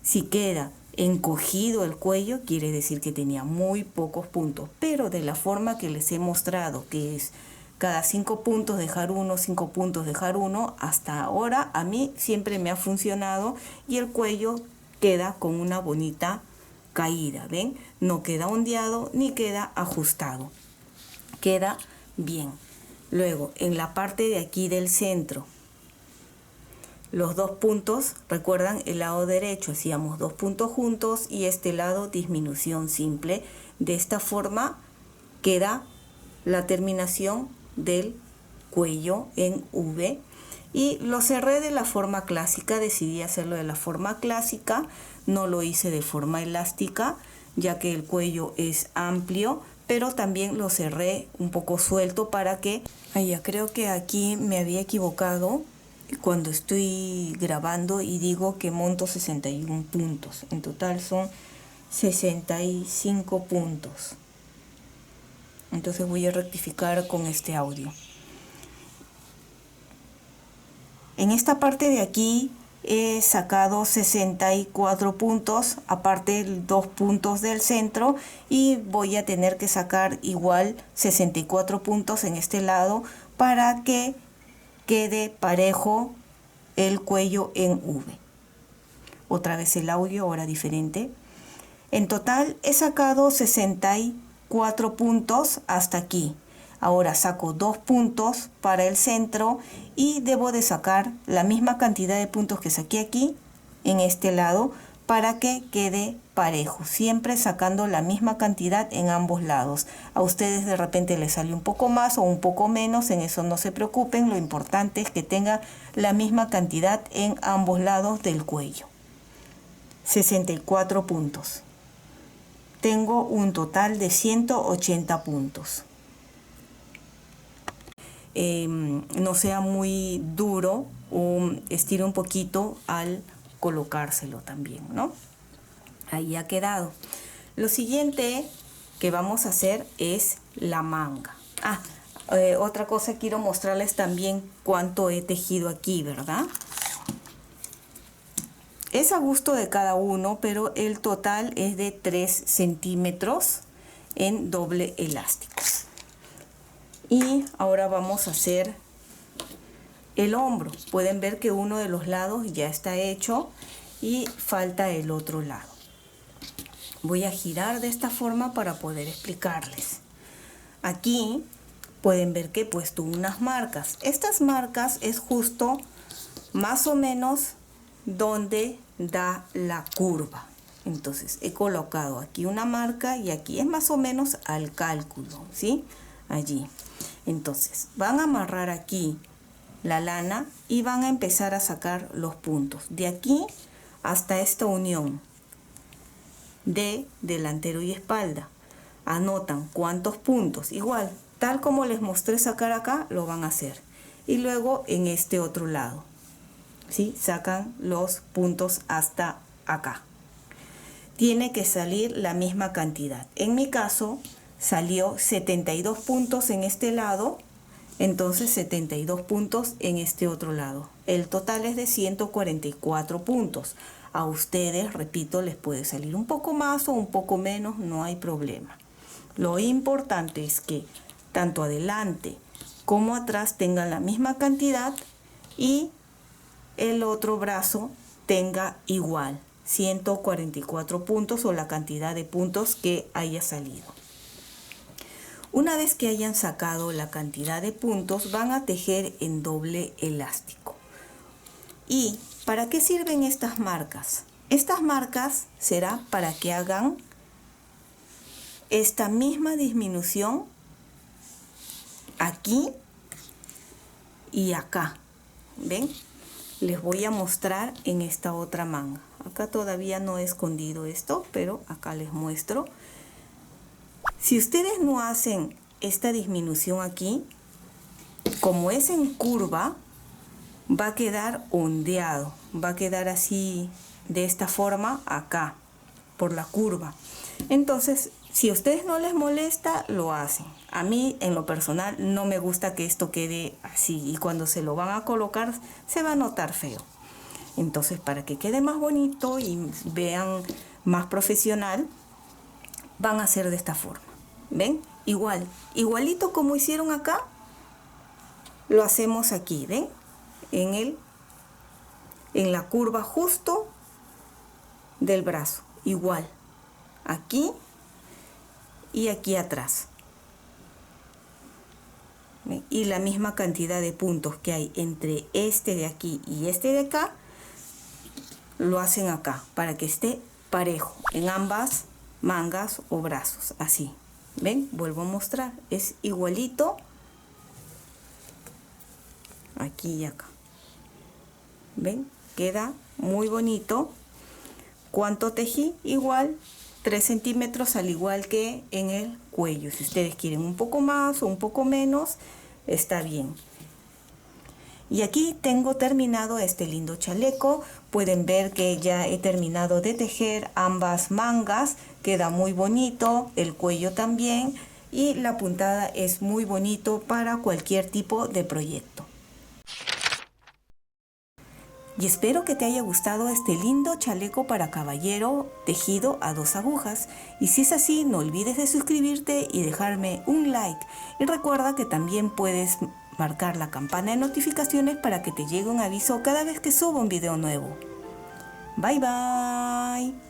Speaker 1: Si queda encogido el cuello, quiere decir que tenía muy pocos puntos, pero de la forma que les he mostrado, que es cada 5 puntos dejar uno, 5 puntos dejar uno, hasta ahora a mí siempre me ha funcionado y el cuello queda con una bonita caída, ¿ven? No queda ondeado ni queda ajustado, queda bien. Luego, en la parte de aquí del centro, los 2 puntos, recuerdan el lado derecho hacíamos 2 puntos juntos y este lado disminución simple. De esta forma queda la terminación del cuello en V y lo cerré de la forma clásica. Decidí hacerlo de la forma clásica, no lo hice de forma elástica ya que el cuello es amplio, pero también lo cerré un poco suelto para que... creo que aquí me había equivocado cuando estoy grabando y digo que monto 61 puntos. En total son 65 puntos. Entonces voy a rectificar con este audio. En esta parte de aquí he sacado 64 puntos, aparte 2 puntos del centro, y voy a tener que sacar igual 64 puntos en este lado para que quede parejo el cuello en V. Otra vez el audio, ahora diferente. En total he sacado 64 puntos hasta aquí. Ahora saco 2 puntos para el centro y debo de sacar la misma cantidad de puntos que saqué aquí en este lado para que quede parejo, siempre sacando la misma cantidad en ambos lados. A ustedes de repente les sale un poco más o un poco menos, en eso no se preocupen, lo importante es que tenga la misma cantidad en ambos lados del cuello. 64 puntos. Tengo un total de 180 puntos. No sea muy duro o estire un poquito al colocárselo también, ¿no? Ahí ha quedado. Lo siguiente que vamos a hacer es la manga. Otra cosa, quiero mostrarles también cuánto he tejido aquí, ¿verdad? Es a gusto de cada uno, pero el total es de 3 centímetros en doble elástico. Y ahora vamos a hacer el hombro. Pueden ver que uno de los lados ya está hecho y falta el otro lado. Voy a girar de esta forma para poder explicarles. Aquí pueden ver que he puesto unas marcas. Estas marcas es justo más o menos donde da la curva. Entonces he colocado aquí una marca y aquí es más o menos al cálculo, ¿sí? Allí. Entonces van a amarrar aquí la lana y van a empezar a sacar los puntos. De aquí hasta esta unión de delantero y espalda. Anotan cuántos puntos. Igual, tal como les mostré sacar acá, lo van a hacer. Y luego en este otro lado, ¿sí? Sacan los puntos hasta acá. Tiene que salir la misma cantidad. En mi caso salió 72 puntos en este lado, entonces 72 puntos en este otro lado. El total es de 144 puntos. A ustedes, repito, les puede salir un poco más o un poco menos, no hay problema. Lo importante es que tanto adelante como atrás tengan la misma cantidad y el otro brazo tenga igual. 144 puntos o la cantidad de puntos que haya salido. Una vez que hayan sacado la cantidad de puntos, van a tejer en doble elástico. ¿Y para qué sirven estas marcas? Estas marcas será para que hagan esta misma disminución aquí y acá. ¿Ven? Les voy a mostrar en esta otra manga. Acá todavía no he escondido esto, pero acá les muestro. Si ustedes no hacen esta disminución aquí, como es en curva, va a quedar ondeado. Va a quedar así, de esta forma, acá, por la curva. Entonces, si a ustedes no les molesta, lo hacen. A mí, en lo personal, no me gusta que esto quede así. Y cuando se lo van a colocar, se va a notar feo. Entonces, para que quede más bonito y vean más profesional, van a hacer de esta forma. ¿Ven? Igualito como hicieron acá, lo hacemos aquí, ¿ven? En la curva justo del brazo. Igual. Aquí y aquí atrás. ¿Ven? Y la misma cantidad de puntos que hay entre este de aquí y este de acá, lo hacen acá para que esté parejo en ambas mangas o brazos, así. ¿Ven? Vuelvo a mostrar, es igualito aquí y acá. ¿Ven? Queda muy bonito. ¿Cuánto tejí? Igual 3 centímetros, al igual que en el cuello. Si ustedes quieren un poco más o un poco menos, está bien. Y aquí tengo terminado este lindo chaleco. Pueden ver que ya he terminado de tejer ambas mangas. Queda muy bonito, el cuello también. Y la puntada es muy bonito para cualquier tipo de proyecto. Y espero que te haya gustado este lindo chaleco para caballero tejido a 2 agujas. Y si es así, no olvides de suscribirte y dejarme un like. Y recuerda que también puedes marcar la campana de notificaciones para que te llegue un aviso cada vez que suba un video nuevo. Bye bye.